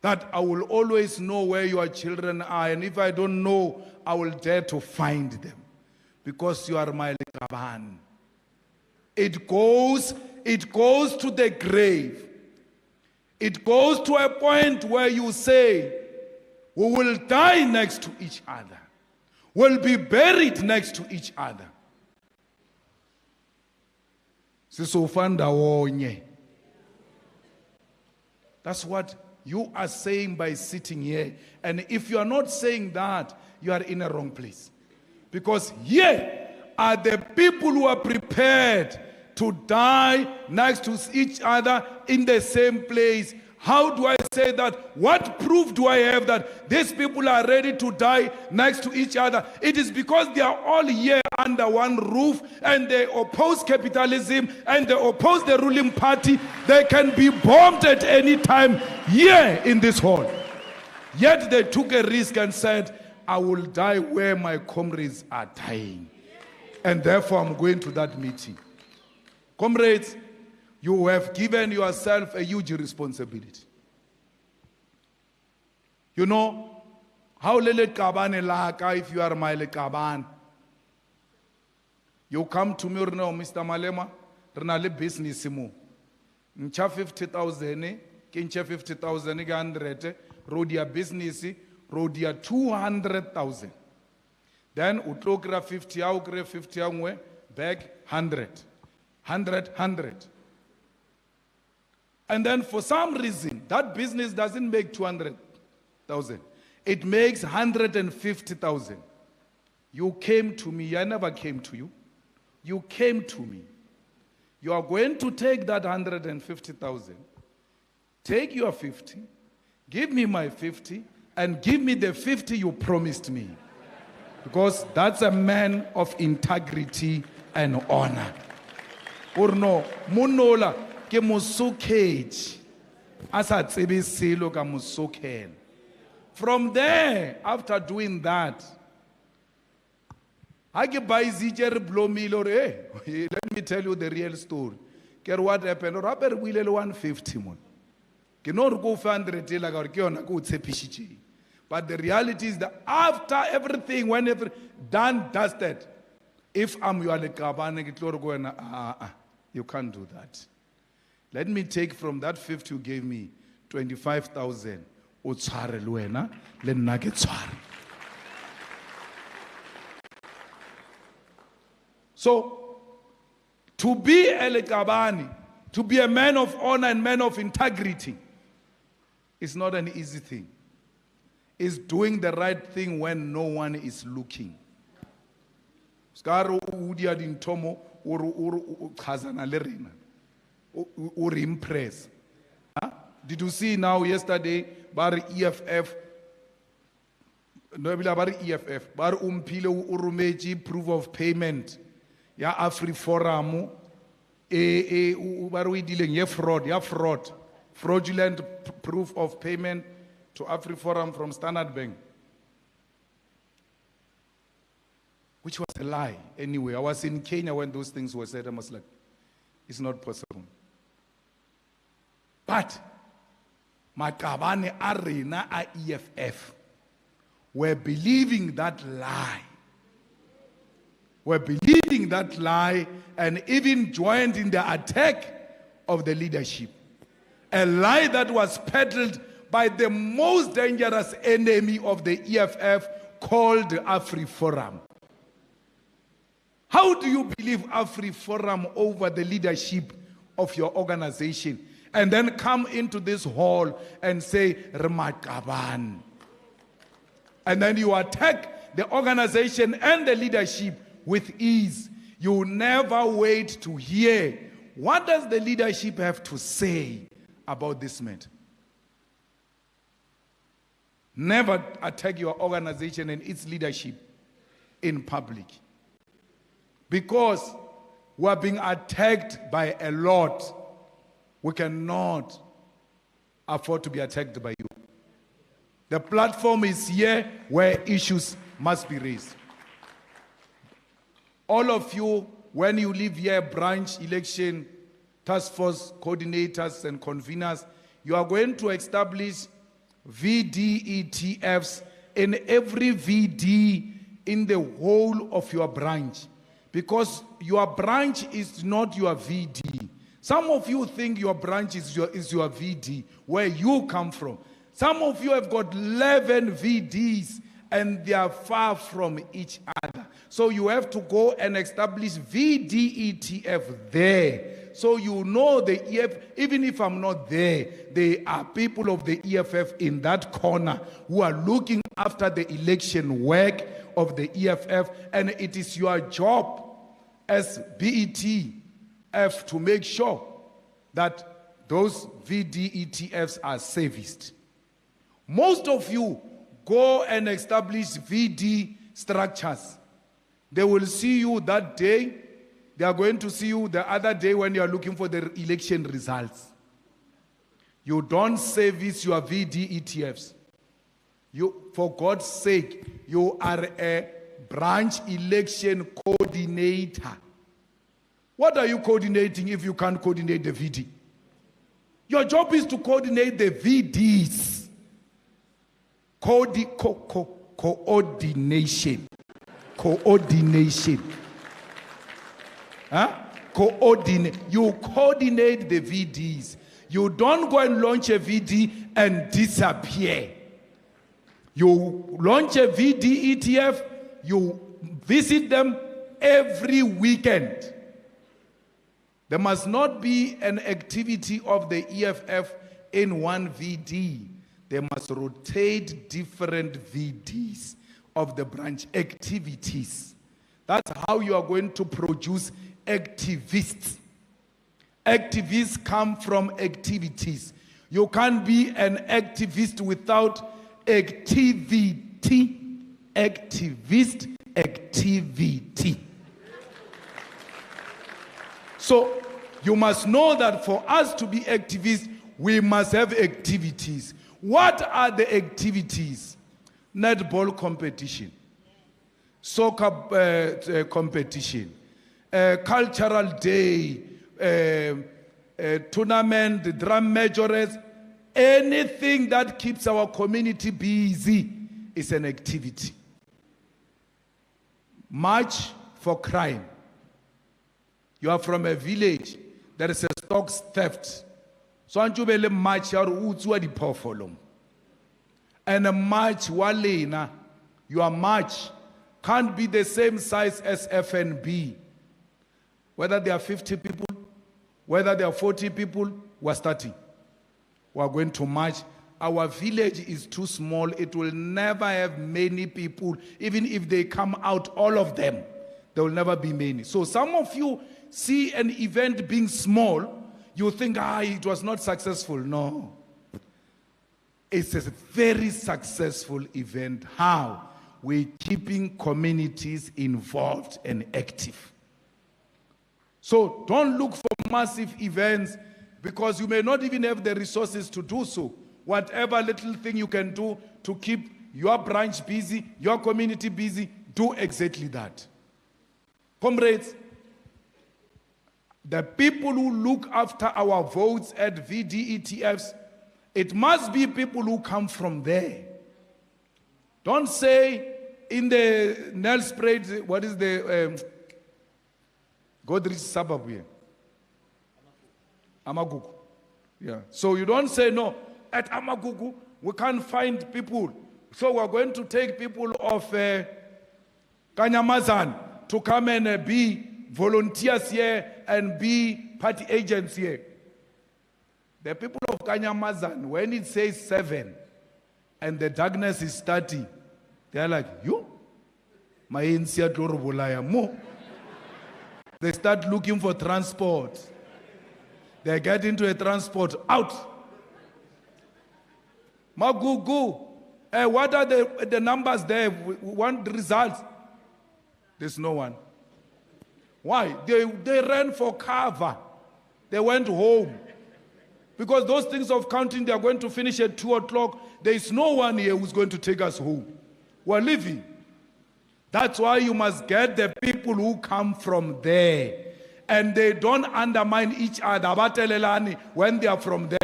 That I will always know where your children are, and if I don't know, I will dare to find them. Because you are my lekaban. It goes to the grave. It goes to a point where you say, we will die next to each other. We'll be buried next to each other. That's what you are saying by sitting here. And if you are not saying that, you are in a wrong place. Because here are the people who are prepared to die next to each other in the same place How do I say that? What proof do I have that these people are ready to die next to each other? It is because they are all here under one roof and they oppose capitalism and they oppose the ruling party. They can be bombed at any time here in this hall. Yet they took a risk and said, I will die where my comrades are dying. And therefore I'm going to that meeting. Comrades, you have given yourself a huge responsibility. You know, how lele kabane laka if you are my kaban. You come to me now, Mr. Malema, renale business mo. Ncha 50,000, kincha 50,000 100, rodia business, rodia 200,000. Then utogra 50 aukre 50 angwe, bag 100. 100. And then for some reason, that business doesn't make 200,000. It makes 150,000. You came to me. I never came to you. You came to me. You are going to take that 150,000. Take your 50. Give me my 50. And give me the 50 you promised me. Because that's a man of integrity and honor. Or no, monola. Ke musukheji asa tsebe selo ka musukela. From there, after doing that, I get by Zijer blow me or let me tell you the real story. Care what happened? Or rapper will 150 mon. Cannot go 100 like or kiona go tsepishi. But the reality is that after everything, whenever done, dusted, if I'm your lekabane, you can't do that. Let me take from that 50 you gave me 25,000. So, to be a lekabani, to be a man of honor and man of integrity, is not an easy thing. It's doing the right thing when no one is looking. Or impress. Did you see now yesterday, bar EFF, no bar EFF, bar umpilo urumeji proof of payment, ya Afri Forum, bar we dealing ya fraud, fraudulent proof of payment to Afri Forum from Standard Bank, which was a lie. Anyway, I was in Kenya when those things were said. I was like, it's not possible. But Makabane Arena EFF were believing that lie. Were believing that lie and even joined in the attack of the leadership. A lie that was peddled by the most dangerous enemy of the EFF called Afri Forum. How do you believe Afri Forum over the leadership of your organization? And then come into this hall and say, Remakaban. And then you attack the organization and the leadership with ease. You never wait to hear what does the leadership have to say about this matter. Never attack your organization and its leadership in public. Because we are being attacked by a lot. We cannot afford to be attacked by you. The platform is here where issues must be raised. All of you, when you leave here, branch, election, task force coordinators and conveners, you are going to establish VDETFs in every VD in the whole of your branch. Because your branch is not your VD. Some of you think your branch is your VD, where you come from. Some of you have got 11 VDs and they are far from each other. So you have to go and establish VDETF there. So you know the EFF, even if I'm not there, there are people of the EFF in that corner who are looking after the election work of the EFF, and it is your job as BETF to make sure that those VD-ETFs are serviced. Most of you go and establish VD structures. They will see you that day. They are going to see you the other day when you are looking for the election results. You don't service your VD-ETFs. For God's sake, you are a branch election coordinator. What are you coordinating if you can't coordinate the VD? Your job is to coordinate the VDs. Coordination. Coordination. Huh? You coordinate the VDs. You don't go and launch a VD and disappear. You launch a VD ETF, you visit them every weekend. There must not be an activity of the EFF in one VD. They must rotate different VDs of the branch activities. That's how you are going to produce activists. Activists come from activities. You can't be an activist without activity. Activist, activity. So you must know that for us to be activists, we must have activities. What are the activities? Netball competition, soccer competition, cultural day, tournament, drum majors, anything that keeps our community busy is an activity. March for crime. You are from a village, there is a stocks theft. So aren't you bele march ya utswa diphoofolo. And a march walena, your march can't be the same size as FNB. Whether there are 50 people, whether there are 40 people, we're starting. We're going to march. Our village is too small. It will never have many people. Even if they come out, all of them, there will never be many. So some of you see an event being small, you think, it was not successful. No. It's a very successful event. How? We're keeping communities involved and active. So don't look for massive events because you may not even have the resources to do so. Whatever little thing you can do to keep your branch busy, your community busy, do exactly that. Comrades, the people who look after our votes at VD-ETFs, it must be people who come from there. Don't say in the Nelspruit, what is the Godrich suburb here? Amagugu. Yeah. So you don't say, no, at Amagugu, we can't find people. So we're going to take people of Kanyamazan to come and be volunteers here and be party agents here. The people of Kanyamazan, when it says 7 and the darkness is starting, they're like, you? They start looking for transport. They get into a transport, out. Magugu, what are the numbers there? We want the results. There's no one. Why? They ran for cover. They went home. Because those things of counting, they are going to finish at 2 o'clock. There is no one here who's going to take us home. We're leaving. That's why you must get the people who come from there. And they don't undermine each other. When they are from there.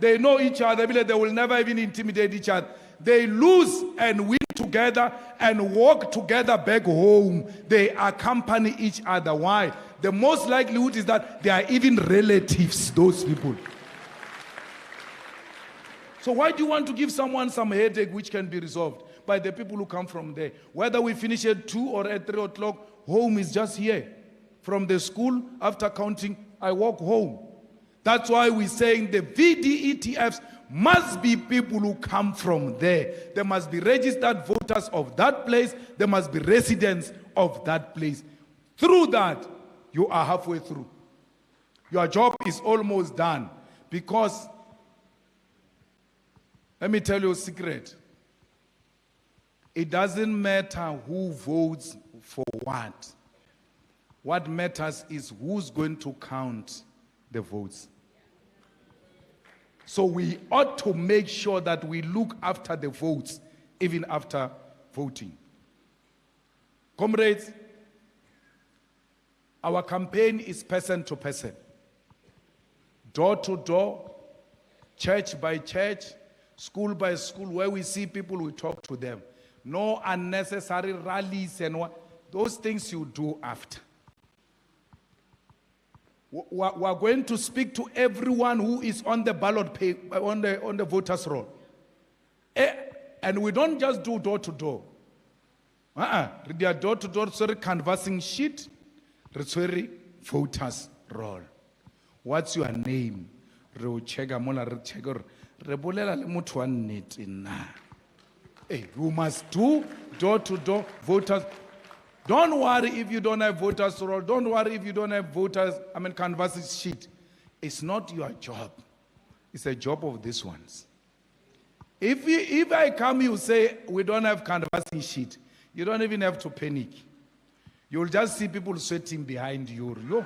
They know each other. They will never even intimidate each other. They lose and win together and walk together back home. They accompany each other. Why? The most likelihood is that they are even relatives, those people. So why do you want to give someone some headache which can be resolved by the people who come from there? Whether we finish at 2 or at 3 o'clock, home is just here. From the school, after counting, I walk home. That's why we're saying the VD-ETFs must be people who come from there. There must be registered voters of that place. There must be residents of that place. Through that, you are halfway through. Your job is almost done. Because, let me tell you a secret. It doesn't matter who votes for what. What matters is who's going to count the votes. So we ought to make sure that we look after the votes, even after voting. Comrades, our campaign is person to person, door to door, church by church, school by school. Where we see people, we talk to them. No unnecessary rallies and what. Those things you do after. We're going to speak to everyone who is on the ballot paper, on the voters' roll. And we don't just do door to door. We are door to door, sorry, canvassing sheet, sorry, voters' roll. What's your name? You must do door to door voters. Don't worry if you don't have voters roll. Don't worry if you don't have canvassing sheet. It's not your job. It's a job of these ones. If I come, you say we don't have canvassing sheet, you don't even have to panic. You'll just see people sweating behind you.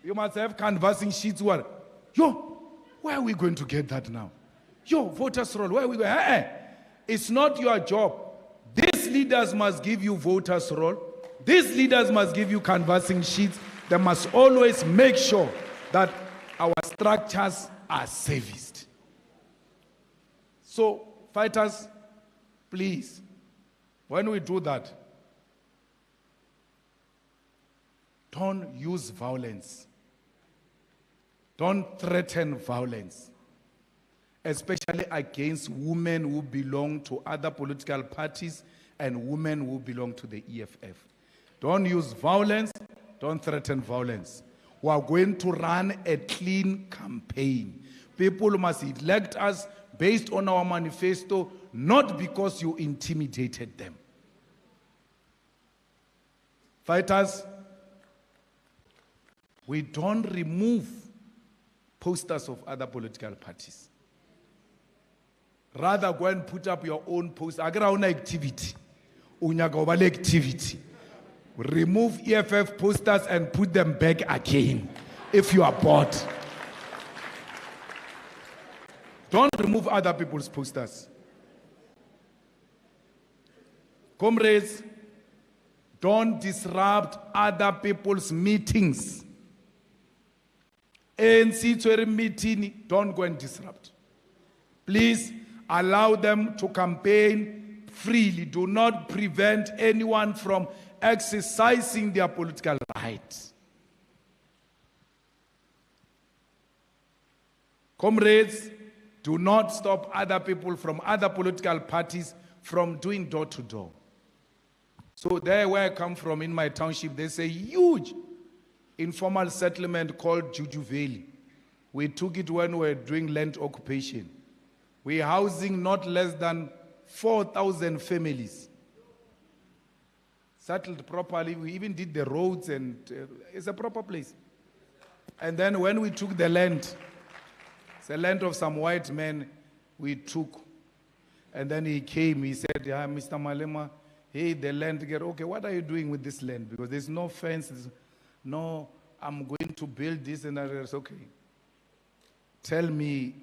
You must have canvassing sheets. Where are we going to get that now? Voters roll, where are we going? It's not your job. These leaders must give you voters roll. These leaders must give you canvassing sheets. They must always make sure that our structures are serviced. So, fighters, please, when we do that, don't use violence. Don't threaten violence, especially against women who belong to other political parties and women who belong to the EFF. Don't use violence. Don't threaten violence. We are going to run a clean campaign. People must elect us based on our manifesto, not because you intimidated them. Fighters, we don't remove posters of other political parties. Rather, go and put up your own poster. Agra una activity. Activity. Remove EFF posters and put them back again if you are bored. Don't remove other people's posters. Comrades, don't disrupt other people's meetings. ANC to a meeting, don't go and disrupt. Please allow them to campaign freely. Do not prevent anyone from exercising their political rights. Comrades, do not stop other people from other political parties from doing door to door. So there where I come from in my township, there's a huge informal settlement called Juju Valley. We took it when we were doing land occupation. We're housing not less than 4,000 families. Settled properly. We even did the roads and it's a proper place. And then when we took the land, it's a land of some white men we took. And then he came, he said, yeah, Mr. Malema, hey, the land, okay, what are you doing with this land? Because there's no fence. No, I'm going to build this and that. Okay. Tell me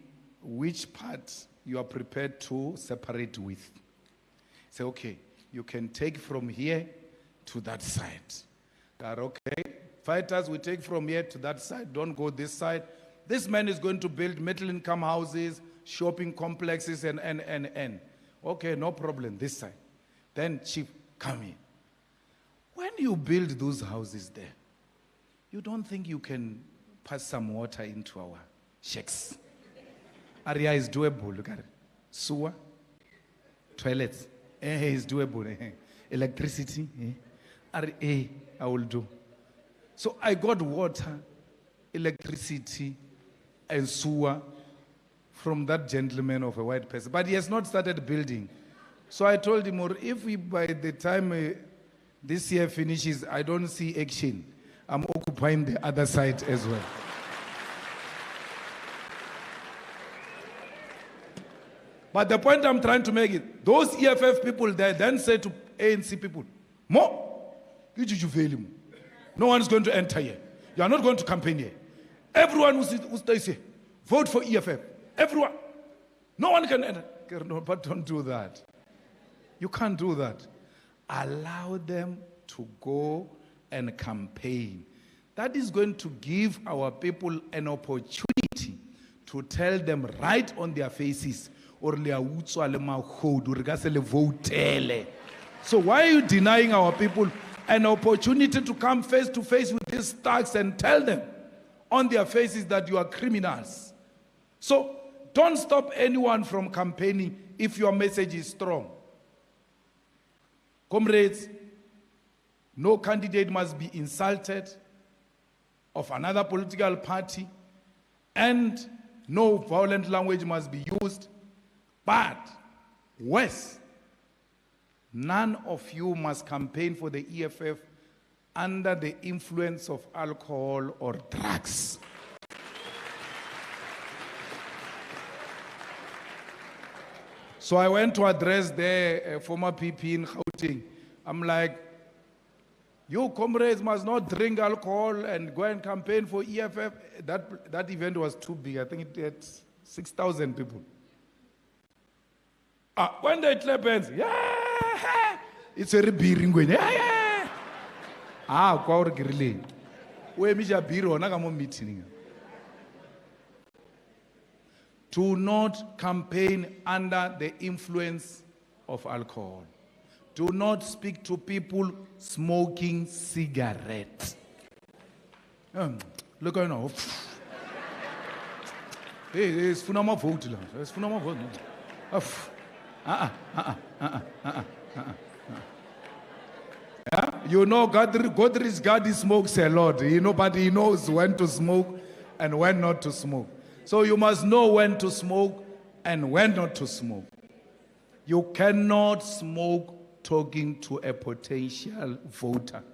which part you are prepared to separate with. Say, okay, you can take from here to that side. That okay, fighters, we take from here to that side. Don't go this side. This man is going to build middle-income houses, shopping complexes, and. Okay, no problem, this side. Then, chief, come in. When you build those houses there, you don't think you can pass some water into our shacks? Area is doable, look at it. Sewer, toilets, is doable. Electricity, I will do. So I got water, electricity, and sewer from that gentleman of a white person. But he has not started building. So I told him, or if we, by the time this year finishes, I don't see action, I'm occupying the other side as well. But the point I'm trying to make is, those EFF people there then say to ANC people, Mo, no one is going to enter here. You are not going to campaign here. Everyone who stays here, vote for EFF. Everyone. No one can enter. No, but don't do that. You can't do that. Allow them to go and campaign. That is going to give our people an opportunity to tell them right on their faces, so why are you denying our people an opportunity to come face to face with these thugs and tell them on their faces that you are criminals? So don't stop anyone from campaigning if your message is strong. Comrades, no candidate must be insulted of another political party, and no violent language must be used. But worse, none of you must campaign for the EFF under the influence of alcohol or drugs. So I went to address the former PP in Gauteng. I'm like, you comrades must not drink alcohol and go and campaign for EFF. That event was too big. I think it had 6,000 people. When they clap hands, yeah, it's a beering going, yeah. Kwa grilli. We misha biro na kamo meeting. Do not campaign under the influence of alcohol. Do not speak to people smoking cigarettes. Look at now. Hey, it's funama vote. It's funama vote. Yeah? You know, God smokes a lot. But he knows when to smoke and when not to smoke. So you must know when to smoke and when not to smoke. You cannot smoke talking to a potential voter.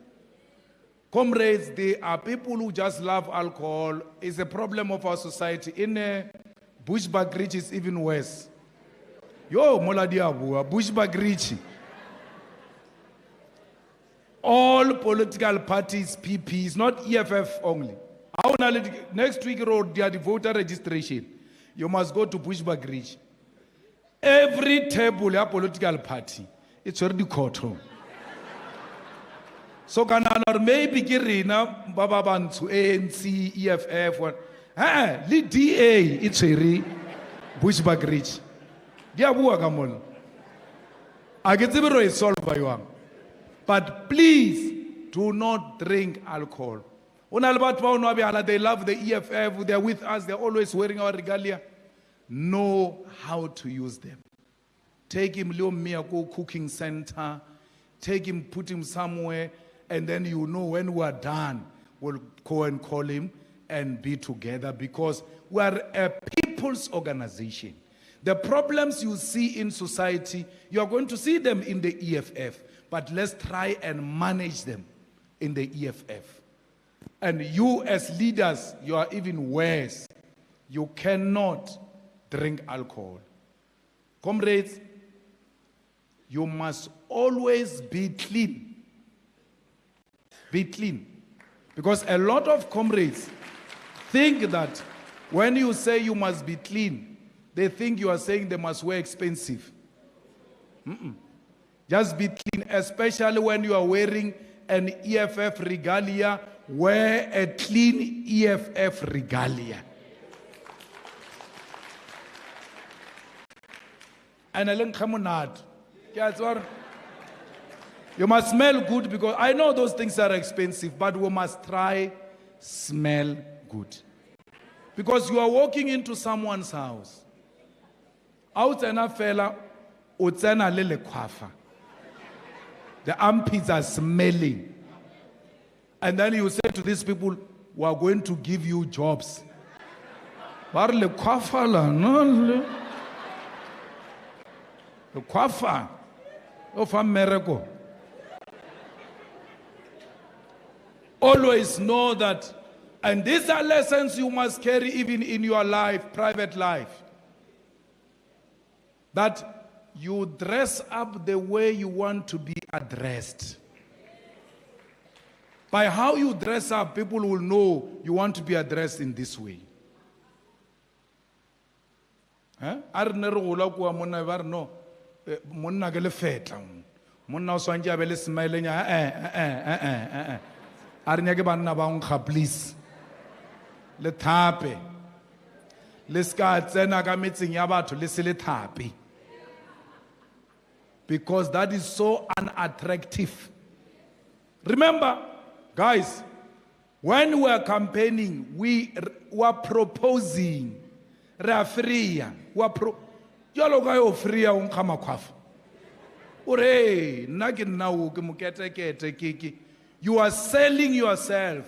Comrades, there are people who just love alcohol. It's a problem of our society. In Bushbuck it's even worse. Yo, Moladiabu, Bushbuck. All political parties, PPs, not EFF only. Next week, the voter registration. You must go to Bushbuck. Every table, a political party, it's already caught home. So, maybe Kirina, Baba Bantu, ANC, EFF, the DA, it's a Bushbuck. I get the solved by you. But please do not drink alcohol. They love the EFF, they're with us, they're always wearing our regalia. Know how to use them. Take him to Miyako cooking center, take him, put him somewhere, and then you know when we are done, we'll go and call him and be together, because we are a people's organization. The problems you see in society, you are going to see them in the EFF, but let's try and manage them in the EFF. And you as leaders, you are even worse. You cannot drink alcohol. Comrades, you must always be clean. Be clean. Because a lot of comrades think that when you say you must be clean, they think you are saying they must wear expensive. Just be clean, especially when you are wearing an EFF regalia. Wear a clean EFF regalia. And you must smell good, because I know those things are expensive, but we must try smell good. Because you are walking into someone's house. Out and a fella, the armpits are smelling. And then you say to these people, we are going to give you jobs. Bar le kwafa la, no le kwafa of America. Always know that, and these are lessons you must carry even in your life, private life. That you dress up the way you want to be addressed. By how you dress up, people will know you want to be addressed in this way. No. Monna ke le fetla. Monna o swantse a be le smile nya a re nya ke banna ba nkga please. Le thape. Le ska tsena ka metseng ya batho le se le thape. Because that is so unattractive. Remember, guys, when we are campaigning, we are proposing. We are free. We are Jalo ga yo free ya unkga makhwafa. Ore nna ke nna o ke moketekete ke. You are selling yourself.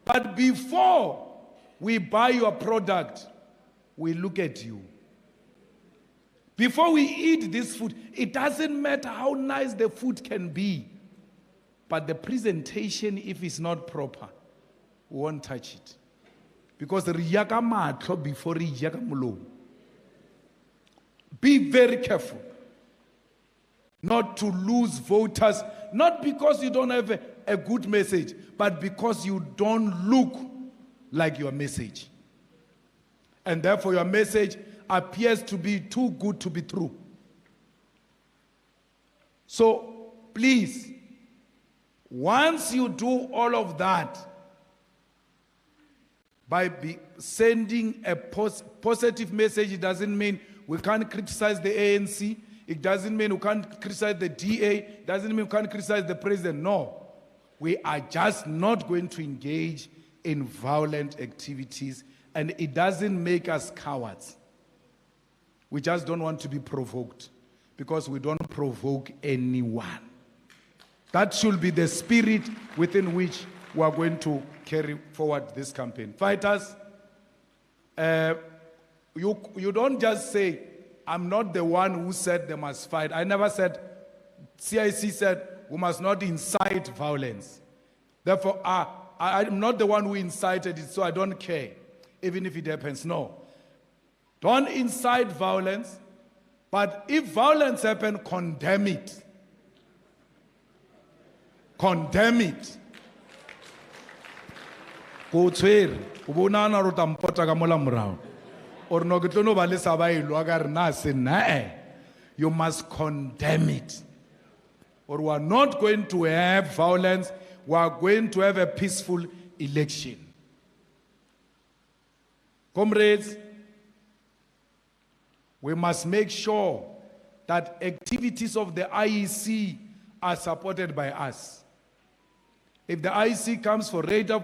But before we buy your product, we look at you. Before we eat this food, it doesn't matter how nice the food can be. But the presentation, if it's not proper, we won't touch it. Because re ya ka matlo before re ja ka molomo. Be very careful not to lose voters, not because you don't have a good message, but because you don't look like your message. And therefore your message appears to be too good to be true. So please, once you do all of that, by sending a positive message, it doesn't mean we can't criticize the ANC. It doesn't mean we can't criticize the DA. It doesn't mean we can't criticize the president. No. We are just not going to engage in violent activities, and it doesn't make us cowards. We just don't want to be provoked, because we don't provoke anyone. That should be the spirit within which we are going to carry forward this campaign. Fighters, you don't just say, I'm not the one who said they must fight. I never said, CIC said, we must not incite violence. Therefore, I'm not the one who incited it, so I don't care, even if it happens. No. Don't incite violence, but if violence happens, condemn it. Condemn it. Go tshwere o bona na ro tampota ka mola morao or no ke tlono ba le sabailo ga rena se na you must condemn it, or we are not going to have violence. We are going to have a peaceful election. Comrades, we must make sure that activities of the IEC are supported by us. If the IEC comes for rate of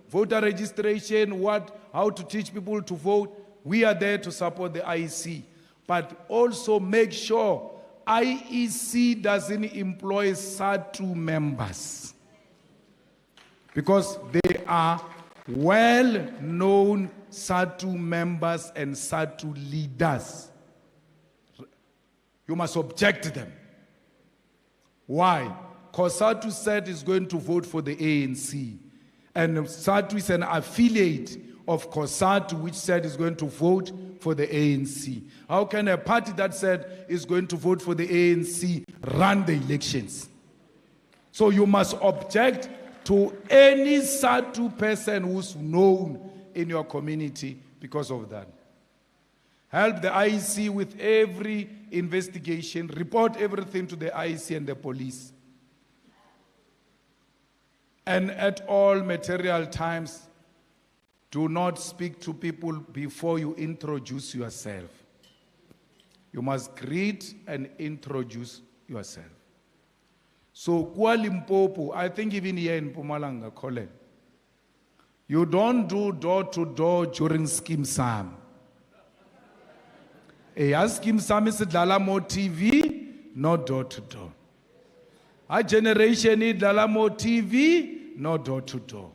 voter registration, how to teach people to vote, we are there to support the IEC. But also make sure IEC doesn't employ SADC members, because they are well-known SADC members and SADC leaders. You must object to them. Why? Because SADC said is going to vote for the ANC. And SADC is an affiliate of COSATU, which said is going to vote for the ANC. How can a party that said is going to vote for the ANC run the elections? So you must object to any SADC person who's known in your community because of that. Help the IEC with every investigation. Report everything to the IEC and the police. And at all material times, do not speak to people before you introduce yourself. You must greet and introduce yourself. So, kwa Limpopo, I think even here in Mpumalanga, Colin, you don't do door-to-door during Scheme Sam. Scheme Sam is Dalamo TV, not door-to-door. Our generation need Dalamo TV, no door to door.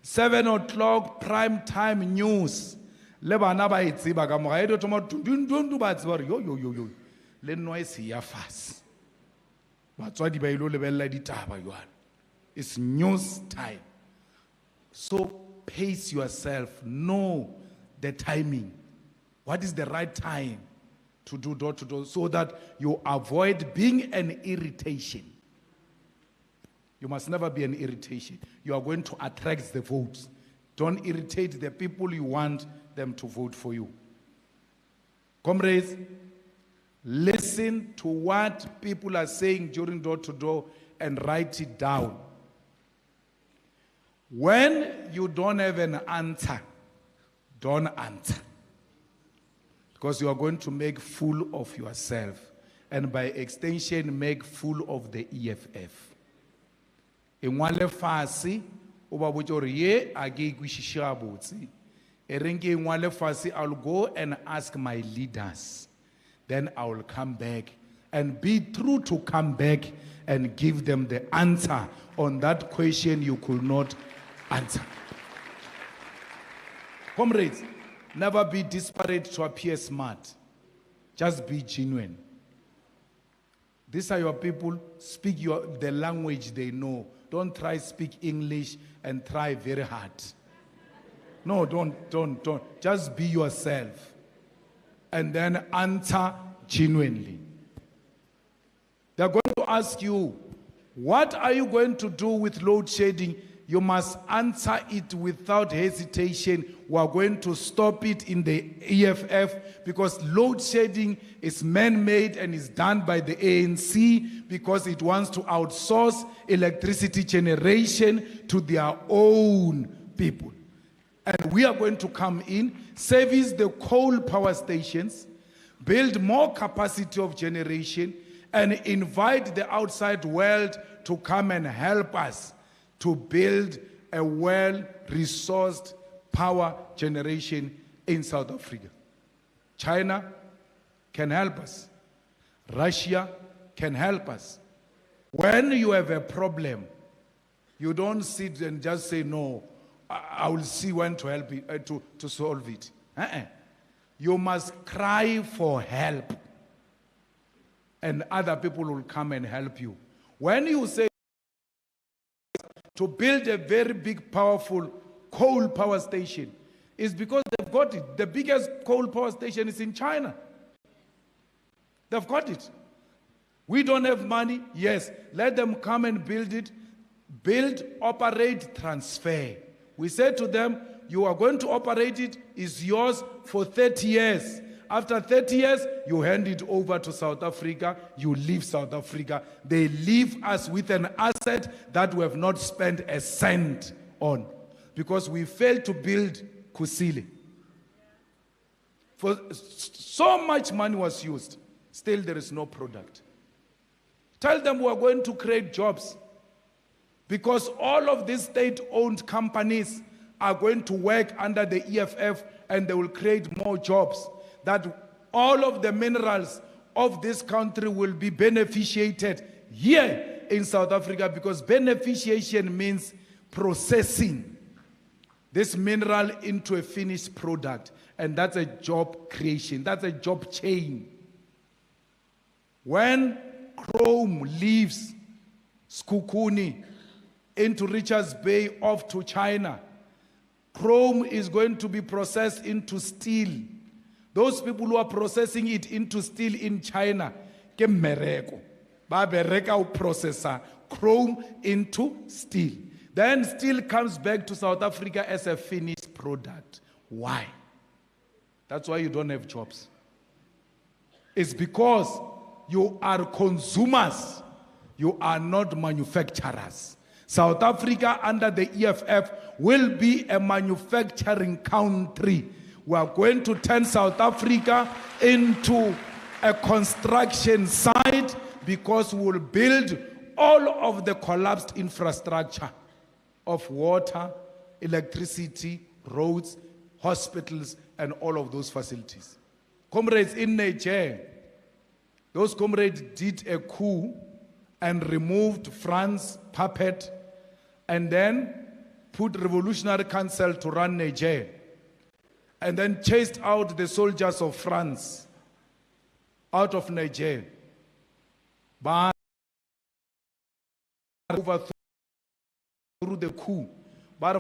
7 o'clock prime time news. Le bana ba itseba ka mo ga edo toma dundundu ba tseba yo le noise ya fast. Batswadi ba ilo lebella ditaba jwana. It's news time. So pace yourself. Know the timing. What is the right time to do door to door so that you avoid being an irritation? You must never be an irritation. You are going to attract the votes. Don't irritate the people you want them to vote for you. Comrades, listen to what people are saying during door to door and write it down. When you don't have an answer, don't answer. Because you are going to make fool of yourself. And by extension, make fool of the EFF. Ingwale fasi, uba bujori ye agi kwishisha butsi. Erengi ingwale fasi, I'll go and ask my leaders. Then I will come back and be true to come back and give them the answer on that question you could not answer. Comrades, never be desperate to appear smart. Just be genuine. These are your people. Speak the language they know. Don't try speak English and try very hard. No, don't. Just be yourself. And then answer genuinely. They're going to ask you, what are you going to do with load shedding? You must answer it without hesitation. We are going to stop it in the EFF because load shedding is man-made and is done by the ANC because it wants to outsource electricity generation to their own people. And we are going to come in, service the coal power stations, build more capacity of generation, and invite the outside world to come and help us to build a well-resourced power generation in South Africa. China can help us. Russia can help us. When you have a problem, you don't sit and just say, no, I will see when to help it, to solve it. You must cry for help. And other people will come and help you. When you say to build a very big, powerful coal power station, it's because they've got it. The biggest coal power station is in China. They've got it. We don't have money. Yes, let them come and build it. Build, operate, transfer. We said to them, you are going to operate it, it's yours for 30 years. After 30 years, you hand it over to South Africa, you leave South Africa. They leave us with an asset that we have not spent a cent on because we failed to build Kusile. For so much money was used, still there is no product. Tell them we are going to create jobs because all of these state-owned companies are going to work under the EFF and they will create more jobs. That all of the minerals of this country will be beneficiated here in South Africa because beneficiation means processing this mineral into a finished product, and that's a job creation, that's a job chain. When chrome leaves Skukuni into Richards Bay off to China, chrome is going to be processed into steel. Those people who are processing it into steel in China, ke mmereko. Ba bereka o processor chrome into steel. Then steel comes back to South Africa as a finished product. Why? That's why you don't have jobs. It's because you are consumers. You are not manufacturers. South Africa under the EFF will be a manufacturing country. We are going to turn South Africa into a construction site because we will build all of the collapsed infrastructure of water, electricity, roads, hospitals, and all of those facilities. Comrades in Niger, those comrades did a coup and removed France's puppet and then put Revolutionary Council to run Niger, and then chased out the soldiers of France out of Niger. But overthrew the coup. But